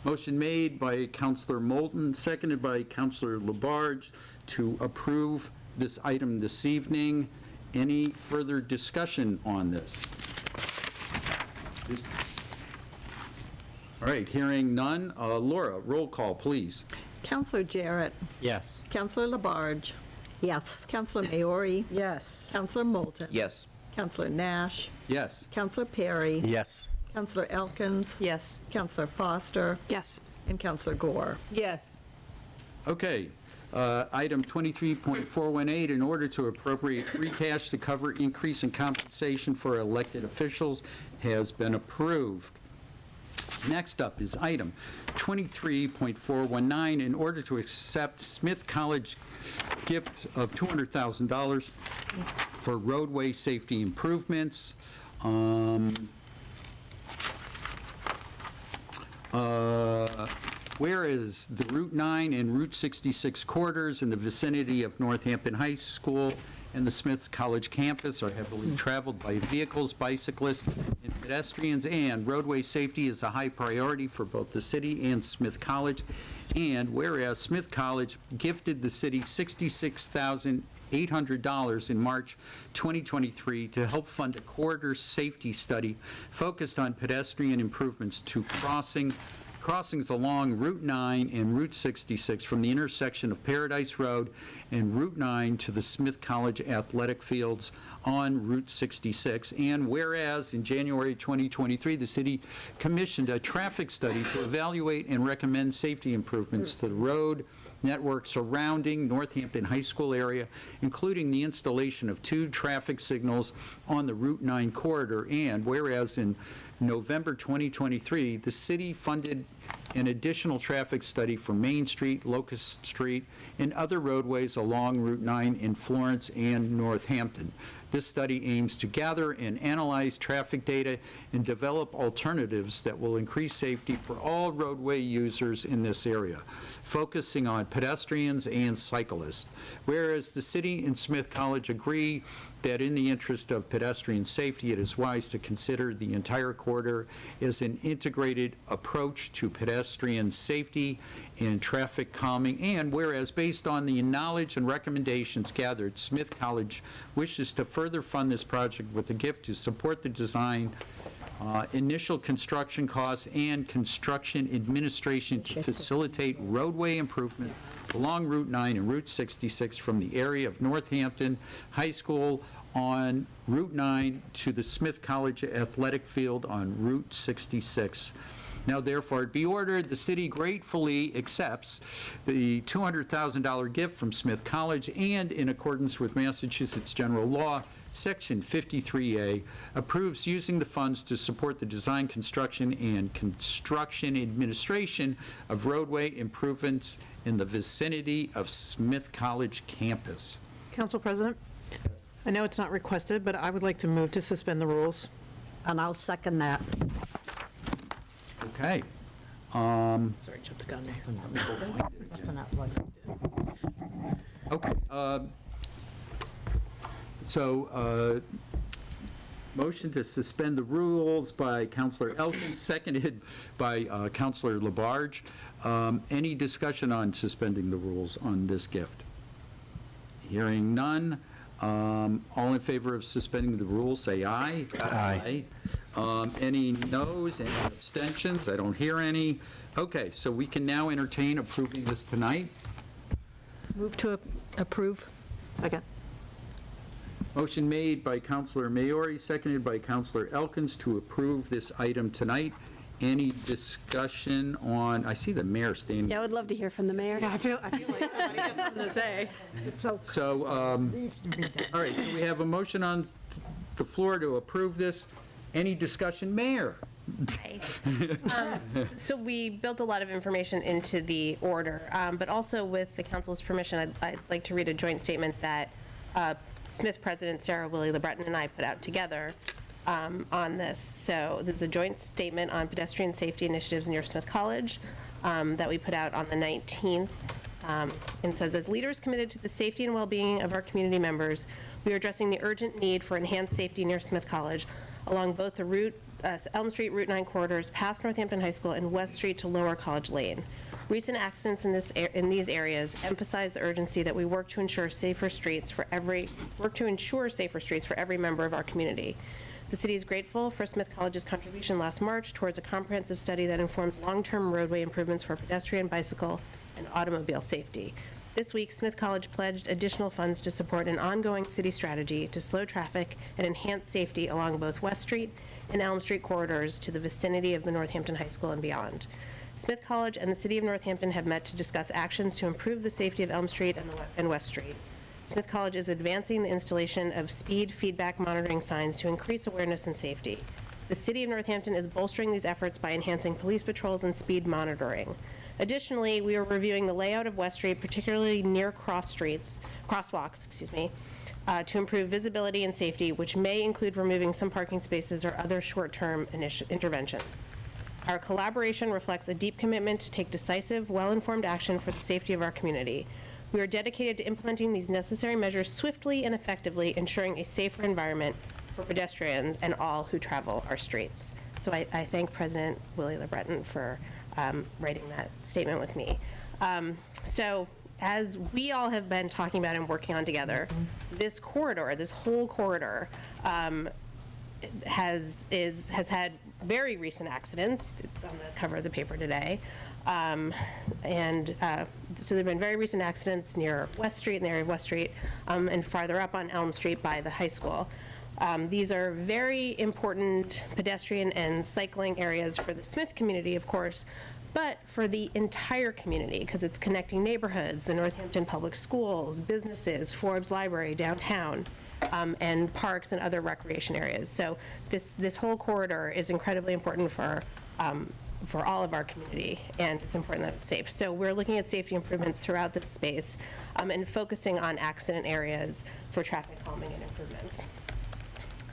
S2: Motion made by Councilor Moulton, seconded by Councilor Labarge to approve this item this evening. Any further discussion on this? All right, hearing none. Laura, roll call, please.
S3: Counselor Jarrett.
S21: Yes.
S3: Counselor Labarge.
S17: Yes.
S3: Counselor Maori.
S16: Yes.
S3: Counselor Moulton.
S19: Yes.
S3: Counselor Nash.
S2: Yes.
S3: Counselor Perry.
S21: Yes.
S3: Counselor Elkins.
S22: Yes.
S3: Counselor Foster.
S7: Yes.
S3: And Counselor Gore.
S16: Yes.
S2: Okay. Item 23.418, in order to appropriate free cash to cover increase in compensation for elected officials, has been approved. Next up is item 23.419, in order to accept Smith College gift of $200,000 for roadway safety improvements. Whereas the Route 9 and Route 66 corridors in the vicinity of Northampton High School and the Smith College campus are heavily traveled by vehicles, bicyclists, and pedestrians, and roadway safety is a high priority for both the city and Smith College. And whereas Smith College gifted the city $66,800 in March 2023 to help fund a corridor safety study focused on pedestrian improvements to crossings along Route 9 and Route 66 from the intersection of Paradise Road and Route 9 to the Smith College athletic fields on Route 66. And whereas in January 2023, the city commissioned a traffic study to evaluate and recommend safety improvements to the road network surrounding Northampton High School area, including the installation of 2 traffic signals on the Route 9 corridor. And whereas in November 2023, the city funded an additional traffic study for Main Street, Locust Street, and other roadways along Route 9 in Florence and Northampton. This study aims to gather and analyze traffic data and develop alternatives that will increase safety for all roadway users in this area, focusing on pedestrians and cyclists. Whereas the city and Smith College agree that in the interest of pedestrian safety, it is wise to consider the entire corridor as an integrated approach to pedestrian safety and traffic calming. And whereas based on the knowledge and recommendations gathered, Smith College wishes to further fund this project with a gift to support the design, initial construction costs, and construction administration to facilitate roadway improvement along Route 9 and Route 66 from the area of Northampton High School on Route 9 to the Smith College athletic field on Route 66. Now therefore it be ordered, the city gratefully accepts the $200,000 gift from Smith College, and in accordance with Massachusetts general law, Section 53A, approves using the funds to support the design, construction, and construction administration of roadway improvements in the vicinity of Smith College campus.
S22: Council President, I know it's not requested, but I would like to move to suspend the rules.
S17: And I'll second that.
S2: Okay.
S22: Sorry, jumped the gun there.
S17: It's been out like-
S2: Okay. So, motion to suspend the rules by Counselor Elkins, seconded by Counselor Labarge. Any discussion on suspending the rules on this gift? Hearing none. All in favor of suspending the rules, say aye.
S21: Aye.
S2: Any noes, any abstentions? I don't hear any. Okay, so we can now entertain approving this tonight.
S16: Move to approve.
S22: Second.
S2: Motion made by Counselor Maori, seconded by Counselor Elkins to approve this item tonight. Any discussion on, I see the mayor standing.
S7: Yeah, I would love to hear from the mayor.
S22: Yeah, I feel like somebody has something to say.
S2: So, all right, so we have a motion on the floor to approve this. Any discussion? Mayor?
S15: So we built a lot of information into the order, but also with the council's permission, I'd like to read a joint statement that Smith President Sarah Willie LeBreton and I put out together on this. So this is a joint statement on pedestrian safety initiatives near Smith College that we put out on the 19th. And says, as leaders committed to the safety and well-being of our community members, we are addressing the urgent need for enhanced safety near Smith College along both the Elm Street Route 9 corridors past Northampton High School and West Street to Lower College Lane. Recent accidents in these areas emphasize the urgency that we work to ensure safer streets for every member of our community. The city is grateful for Smith College's contribution last March towards a comprehensive study that informed long-term roadway improvements for pedestrian, bicycle, and automobile safety. This week, Smith College pledged additional funds to support an ongoing city strategy to slow traffic and enhance safety along both West Street and Elm Street corridors to the vicinity of the Northampton High School and beyond. Smith College and the City of Northampton have met to discuss actions to improve the safety of Elm Street and West Street. Smith College is advancing the installation of speed feedback monitoring signs to increase awareness and safety. The City of Northampton is bolstering these efforts by enhancing police patrols and speed monitoring. Additionally, we are reviewing the layout of West Street, particularly near crosswalks, to improve visibility and safety, which may include removing some parking spaces or other short-term interventions. Our collaboration reflects a deep commitment to take decisive, well-informed action for the safety of our community. We are dedicated to implementing these necessary measures swiftly and effectively, ensuring a safer environment for pedestrians and all who travel our streets. So I thank President Willie LeBreton for writing that statement with me. So as we all have been talking about and working on together, this corridor, this whole corridor, has had very recent accidents. It's on the cover of the paper today. So there have been very recent accidents near West Street, in the area of West Street, and farther up on Elm Street by the high school. These are very important pedestrian and cycling areas for the Smith community, of course, but for the entire community, because it's connecting neighborhoods, the Northampton Public Schools, businesses, Forbes Library, downtown, and parks and other recreation areas. So this whole corridor is incredibly important for all of our community, and it's important that it's safe. So we're looking at safety improvements throughout this space and focusing on accident areas for traffic calming and improvements.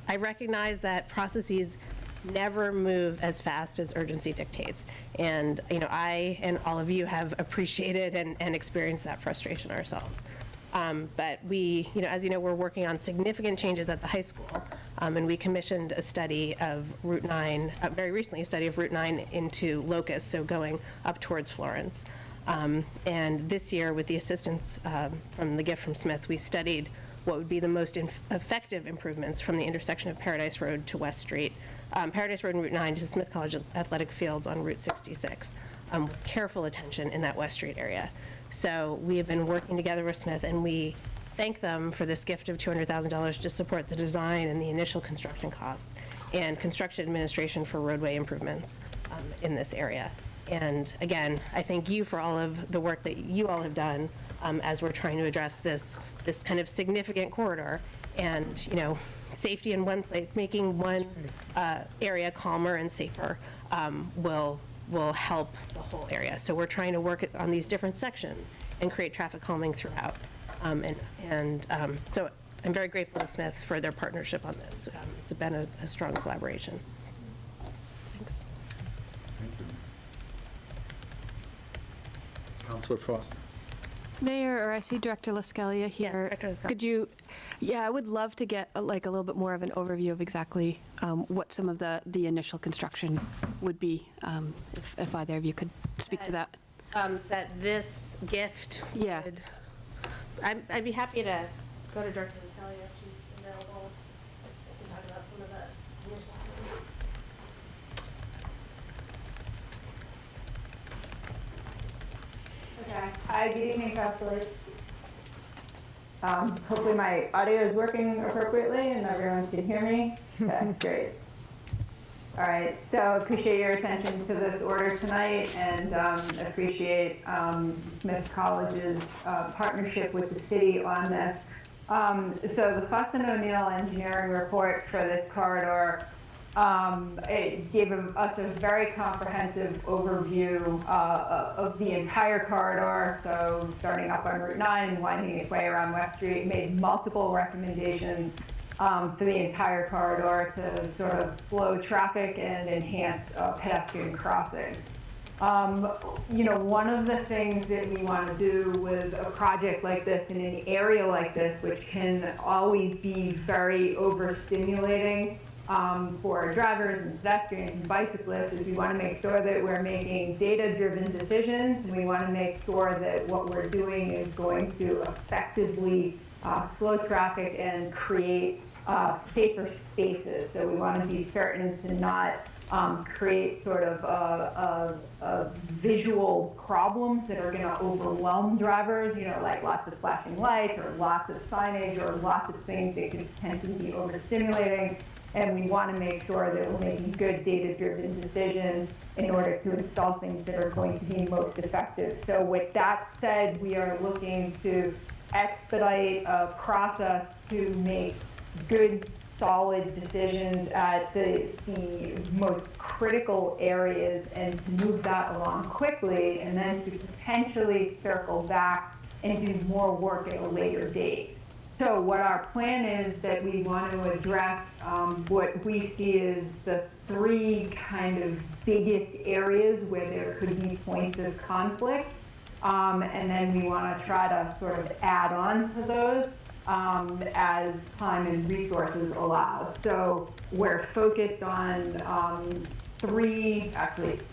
S15: I recognize that processes never move as fast as urgency dictates. And, I and all of you have appreciated and experienced that frustration ourselves. But we, as you know, we're working on significant changes at the high school. And we commissioned a study of Route 9, very recently a study of Route 9 into Locust, so going up towards Florence. And this year, with the assistance from the gift from Smith, we studied what would be the most effective improvements from the intersection of Paradise Road to West Street, Paradise Road and Route 9 to Smith College Athletic Fields on Route 66, with careful attention in that West Street area. So we have been working together with Smith, and we thank them for this gift of $200,000 to support the design and the initial construction costs and construction administration for roadway improvements in this area. And again, I thank you for all of the work that you all have done as we're trying to address this kind of significant corridor and, you know, safety in one place, making one area calmer and safer will help the whole area. So we're trying to work on these different sections and create traffic calming throughout. So I'm very grateful to Smith for their partnership on this. It's been a strong collaboration. Thanks.
S2: Councilor Foster.
S7: Mayor, or I see Director LaScalia here.
S15: Yes, Director LaScalia.
S7: Could you, I would love to get like a little bit more of an overview of exactly what some of the initial construction would be, if either of you could speak to that.
S15: That this gift would, I'd be happy to go to Director LaScalia if she's available to talk about some of the initial items.
S8: Okay. Hi, good evening, councilors. Hopefully my audio is working appropriately and everyone can hear me. Okay, great. All right, so appreciate your attention to this order tonight and appreciate Smith College's partnership with the city on this. So the Fuss and O'Neill engineering report for this corridor, it gave us a very comprehensive overview of the entire corridor. So starting up on Route 9, winding its way around West Street, made multiple recommendations for the entire corridor to sort of slow traffic and enhance pedestrian crossings. You know, one of the things that we want to do with a project like this in an area like this, which can always be very overstimulating for drivers and pedestrians and bicyclists, is we want to make sure that we're making data-driven decisions. We want to make sure that what we're doing is going to effectively slow traffic and create safer spaces. So we want to be certain to not create sort of visual problems that are going to overwhelm drivers, you know, like lots of flashing lights or lots of signage or lots of things that could potentially be overstimulating. And we want to make sure that we're making good data-driven decisions in order to install things that are going to be most effective. So with that said, we are looking to expedite a process to make good, solid decisions at the most critical areas and to move that along quickly, and then to potentially circle back and do more work at a later date. So what our plan is that we want to address what we see as the three kind of biggest areas where there could be points of conflict. And then we want to try to sort of add on to those as time and resources allow. So we're focused on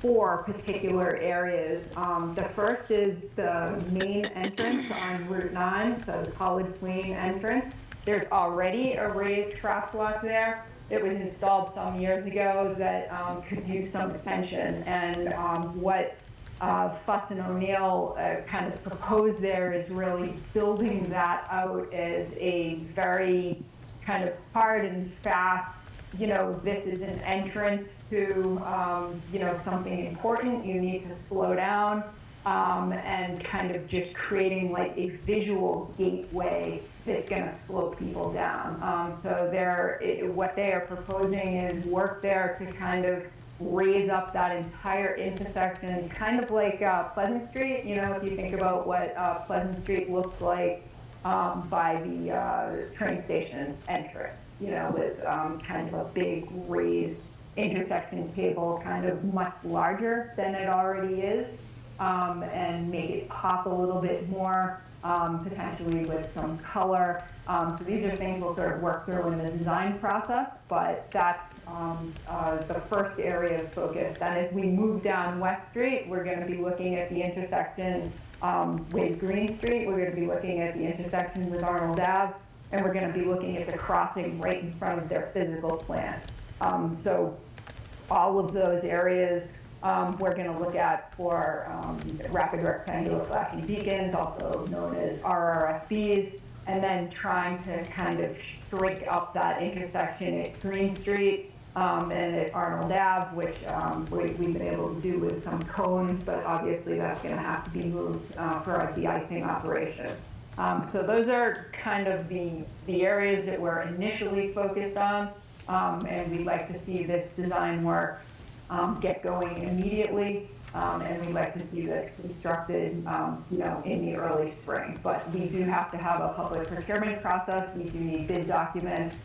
S8: four particular areas. The first is the main entrance on Route 9, so the College Lane entrance. There's already a raised crosswalk there. It was installed some years ago that could use some attention. And what Fuss and O'Neill kind of proposed there is really building that out as a very kind of hard and fast, you know, this is an entrance to, you know, something important. You need to slow down and kind of just creating like a visual gateway that's going to slow people down. So what they are proposing is work there to kind of raise up that entire intersection, kind of like Pleasant Street. You know, if you think about what Pleasant Street looks like by the train station entrance, you know, with kind of a big raised intersection table, kind of much larger than it already is, and make it pop a little bit more, potentially with some color. So these are things we'll sort of work through in the design process, but that's the first area of focus. Then as we move down West Street, we're going to be looking at the intersection with Green Street. We're going to be looking at the intersection with Arnold Ave, and we're going to be looking at the crossing right in front of their physical plant. So all of those areas we're going to look at for rapid rectangular flashing beacons, also known as RRFBs, and then trying to kind of shrink up that intersection at Green Street and at Arnold Ave, which we've been able to do with some cones, but obviously that's going to have to be moved for a de-icing operation. So those are kind of the areas that we're initially focused on, and we'd like to see this design work get going immediately, and we'd like to see this constructed, in the early spring. But we do have to have a public procurement process. We do need bid documents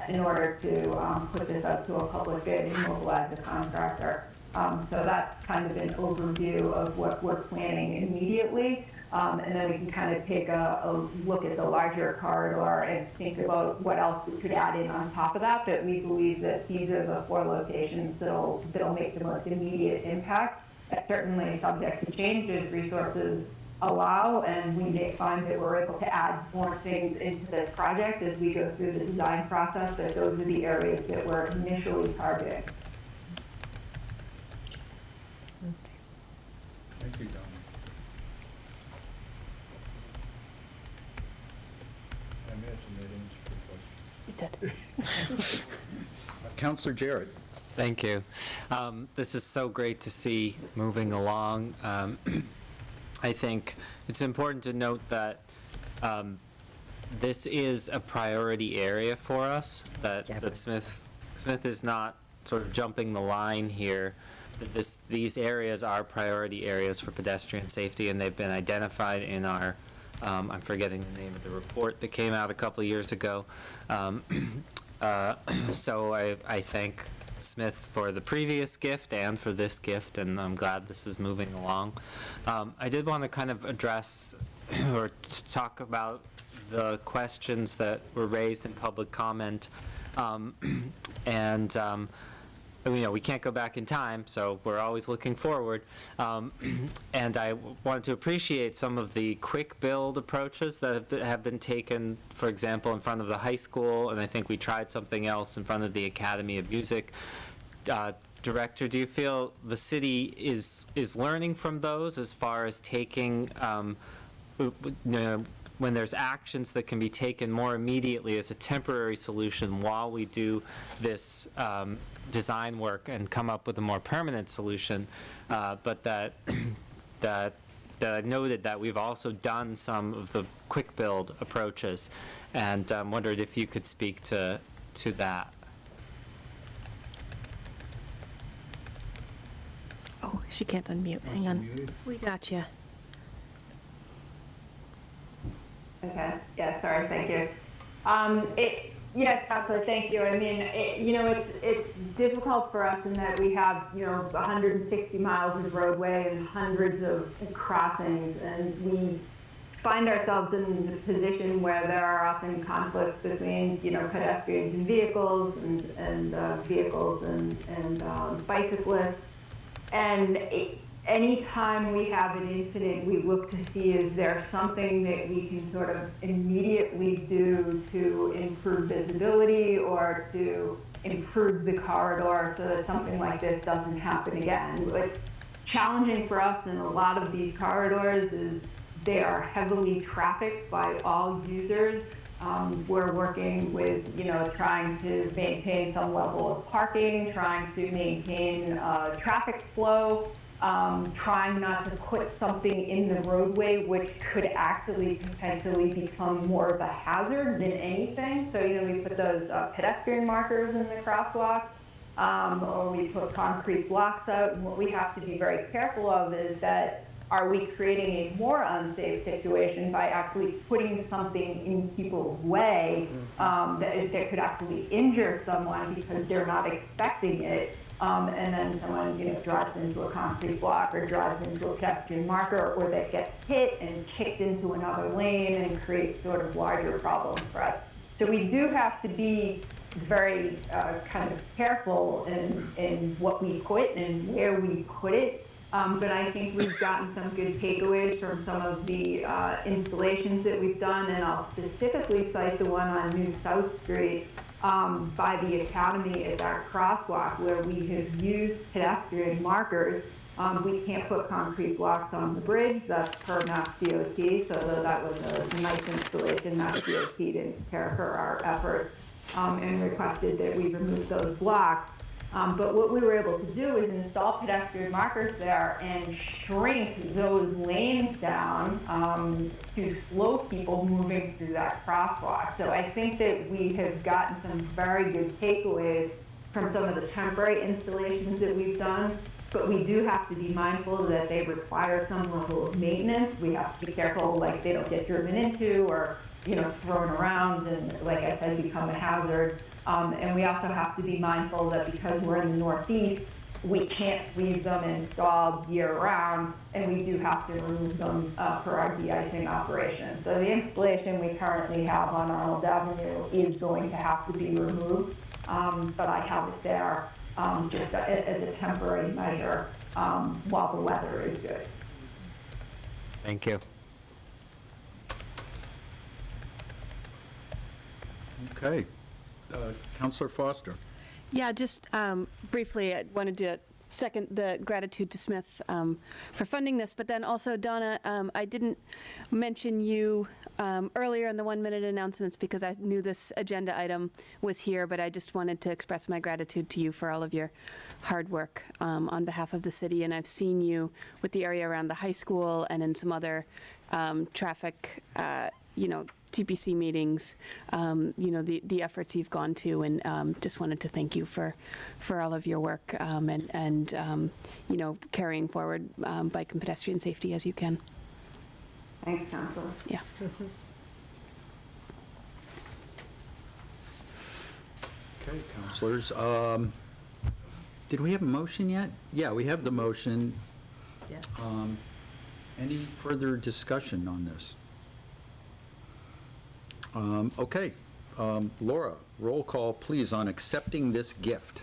S8: in order to put this out to a public bid and mobilize a contractor. So that's kind of an overview of what we're planning immediately. And then we can kind of take a look at the larger corridor and think about what else we could add in on top of that. But we believe that these are the 4 locations that'll make the most immediate impact. That's certainly subject to change as resources allow, and we may find that we're able to add more things into this project as we go through the design process. But those are the areas that we're initially targeting.
S2: Thank you, Donna. Councillor Jarrett.
S20: Thank you. This is so great to see moving along. I think it's important to note that this is a priority area for us, that Smith is not sort of jumping the line here. These areas are priority areas for pedestrian safety, and they've been identified in our, I'm forgetting the name of the report that came out a couple of years ago. So I thank Smith for the previous gift and for this gift, and I'm glad this is moving along. I did want to kind of address or talk about the questions that were raised in public comment, and we can't go back in time, so we're always looking forward. And I wanted to appreciate some of the quick build approaches that have been taken, for example, in front of the high school, and I think we tried something else in front of the Academy of Music. Director, do you feel the city is learning from those as far as taking, when there's actions that can be taken more immediately as a temporary solution while we do this design work and come up with a more permanent solution, but that I noted that we've also done some of the quick build approaches, and wondered if you could speak to that.
S15: Oh, she can't unmute. Hang on. We got you.
S8: Okay. Yeah. Sorry. Thank you. Yes, Councilor, thank you. I mean, it's difficult for us in that we have, 160 miles of roadway and hundreds of crossings, and we find ourselves in the position where there are often conflicts between, pedestrians and vehicles, and vehicles and bicyclists. And anytime we have an incident, we look to see, is there something that we can sort of immediately do to improve visibility or to improve the corridor so that something like this doesn't happen again. What's challenging for us in a lot of these corridors is they are heavily trafficked by all users. We're working with, trying to maintain some level of parking, trying to maintain traffic flow, trying not to put something in the roadway which could actually potentially become more of a hazard than anything. So, we put those pedestrian markers in the crosswalk, or we put concrete blocks out. And what we have to be very careful of is that, are we creating a more unsafe situation by actually putting something in people's way that could actually injure someone because they're not expecting it? And then someone, drives into a concrete block or drives into a pedestrian marker, or they get hit and kicked into another lane and create sort of larger problems for us. So we do have to be very kind of careful in what we put and where we put it. But I think we've gotten some good takeaways from some of the installations that we've done, and I'll specifically cite the one on New South Street by the Academy as our crosswalk, where we have used pedestrian markers. We can't put concrete blocks on the bridge. That's per Mass DOT, so that was a nice installation. Mass DOT didn't care for our efforts and requested that we remove those blocks. But what we were able to do is install pedestrian markers there and shrink those lanes down to slow people moving through that crosswalk. So I think that we have gotten some very good takeaways from some of the temporary installations that we've done. But we do have to be mindful that they require some level of maintenance. We have to be careful, like they don't get driven into or, thrown around and, like I said, become a hazard. And we also have to be mindful that because we're in the Northeast, we can't leave them installed year-round, and we do have to remove them for our de-icing operation. So the installation we currently have on Arnold Avenue is going to have to be removed, but I have it there just as a temporary measure while the weather is good.
S20: Thank you.
S2: Okay. Counselor Foster.
S7: Yeah, just briefly, I wanted to second the gratitude to Smith for funding this, but then also, Donna, I didn't mention you earlier in the 1-minute announcements because I knew this agenda item was here, but I just wanted to express my gratitude to you for all of your hard work on behalf of the city, and I've seen you with the area around the high school and in some other traffic, TPC meetings, the efforts you've gone to, and just wanted to thank you for all of your work and carrying forward bike and pedestrian safety as you can.
S8: Thanks, Councilor.
S7: Yeah.
S2: Okay, counselors. Did we have a motion yet? Yeah, we have the motion.
S3: Yes.
S2: Any further discussion on this? Okay. Laura, roll call, please, on accepting this gift.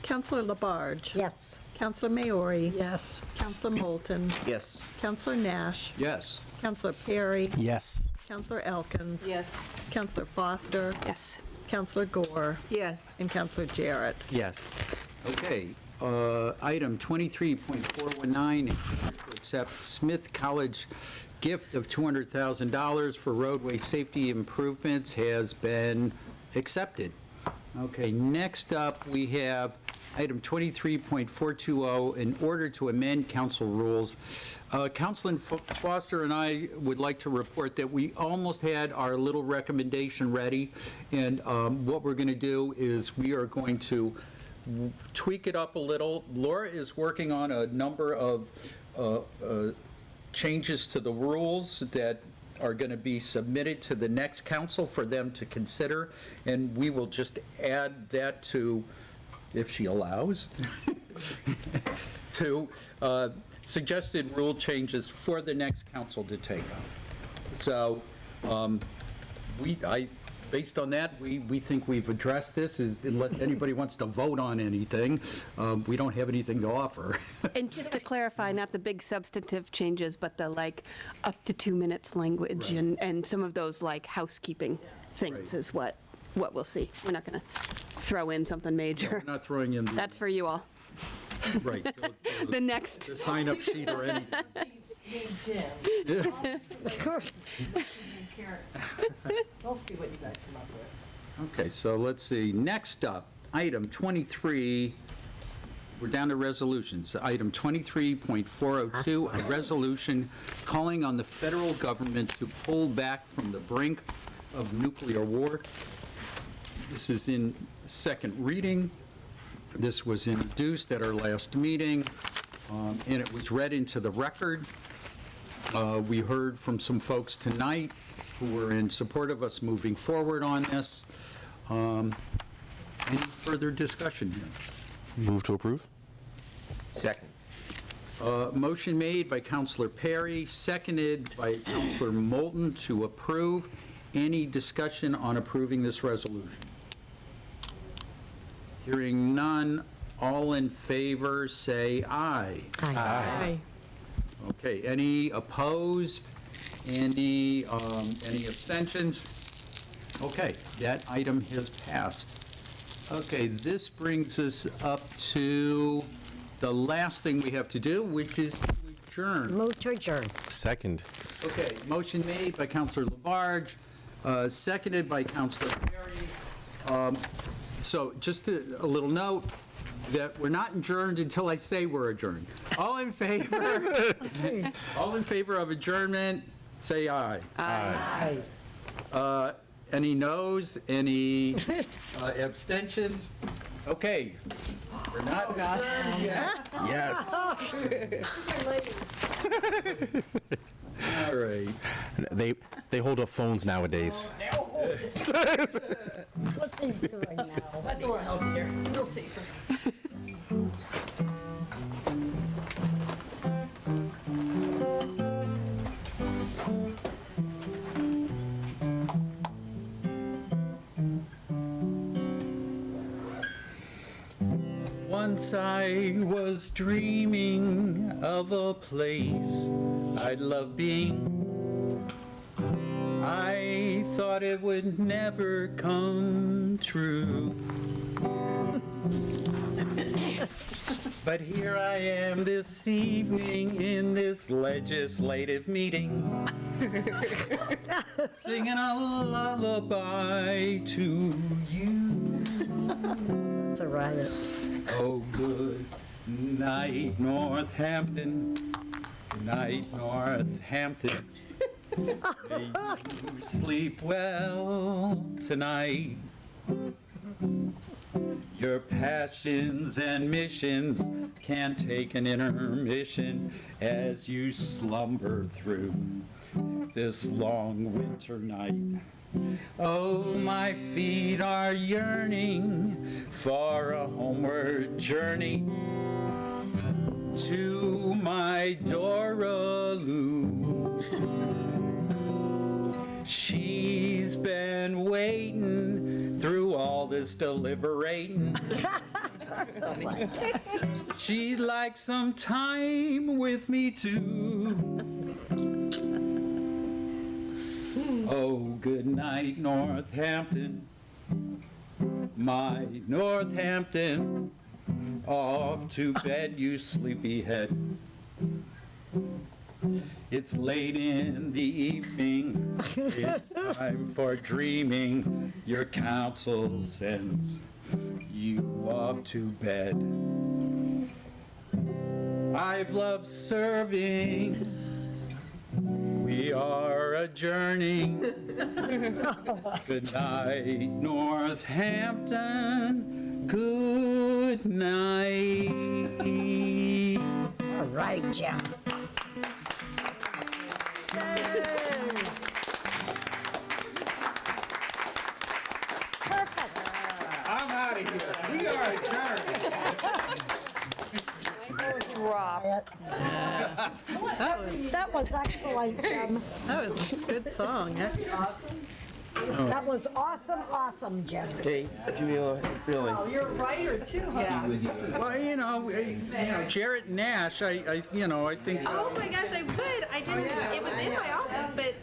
S3: Counselor Labarge.
S17: Yes.
S3: Counselor Maori. Yes. Counselor Moulton.
S2: Yes.
S3: Counselor Nash.
S2: Yes.
S3: Counselor Perry.
S21: Yes.
S3: Counselor Elkins.
S7: Yes.
S3: Counselor Foster.
S7: Yes.
S3: Counselor Gore.
S18: Yes.
S3: And Counselor Jarrett.
S20: Yes.
S2: Okay. Item 23.419, to accept Smith College gift of $200,000 for roadway safety improvements has been accepted. Okay, next up, we have item 23.420, in order to amend council rules. Councilman Foster and I would like to report that we almost had our little recommendation ready, and what we're going to do is we are going to tweak it up a little. Laura is working on a number of changes to the rules that are going to be submitted to the next council for them to consider, and we will just add that to, if she allows, to suggested rule changes for the next council to take up. So based on that, we think we've addressed this, unless anybody wants to vote on anything. We don't have anything to offer.
S7: And just to clarify, not the big substantive changes, but the up to 2 minutes language and some of those housekeeping things is what we'll see. We're not going to throw in something major.
S2: We're not throwing in.
S7: That's for you all.
S2: Right.
S7: The next.
S2: The sign-up sheet or anything.
S4: We'll see what you guys come up with.
S2: Okay, so let's see. Next up, item 23, we're down to resolutions. Item 23.402, a resolution calling on the federal government to pull back from the brink of nuclear war. This is in second reading. This was introduced at our last meeting, and it was read into the record. We heard from some folks tonight who were in support of us moving forward on this. Any further discussion here?
S21: Move to approve.
S19: Second.
S2: Motion made by Counselor Perry, seconded by Counselor Moulton to approve. Any discussion on approving this resolution? Hearing none, all in favor, say aye.
S17: Aye.
S2: Okay, any opposed? Any abstentions? Okay, that item has passed. Okay, this brings us up to the last thing we have to do, which is to adjourn.
S17: Move to adjourn.
S21: Second.
S2: Okay, motion made by Counselor Labarge, seconded by Counselor Perry. So just a little note that we're not adjourned until I say we're adjourned. All in favor? All in favor of adjournment, say aye.
S17: Aye.
S2: Any noes? Any abstentions? Okay. We're not adjourned yet.
S21: Yes.
S2: All right.
S21: They hold up phones nowadays.
S17: What's he doing now?
S4: That's a little healthier. We'll see.
S2: Once I was dreaming of a place I'd love being. I thought it would never come true. But here I am this evening in this legislative meeting, singing a lullaby to you.
S17: It's a riot.
S2: Oh, good night, Northampton. Good night, Northampton. May you sleep well tonight. Your passions and missions can't take an intermission as you slumber through this long winter night. Oh, my feet are yearning for a homeward journey to my Doraloo. She's been waiting through all this deliberating. She'd like some time with me too. Oh, good night, Northampton, my Northampton. Off to bed, you sleepyhead. It's late in the evening. It's time for dreaming. Your counsel sends you off to bed. I've loved serving. We are adjourning. Good night, Northampton. Good night.
S17: All right, Jim.
S2: I'm out of here. We are adjourned.
S17: Drop. That was excellent, Jim.
S3: That was a good song.
S17: That was awesome, Jim.
S21: Hey, Jamila, really.
S4: Oh, you're a writer too, huh?
S2: Well, Jarrett Nash, I think.
S9: Oh my gosh, I would. I didn't. It was in my office, but.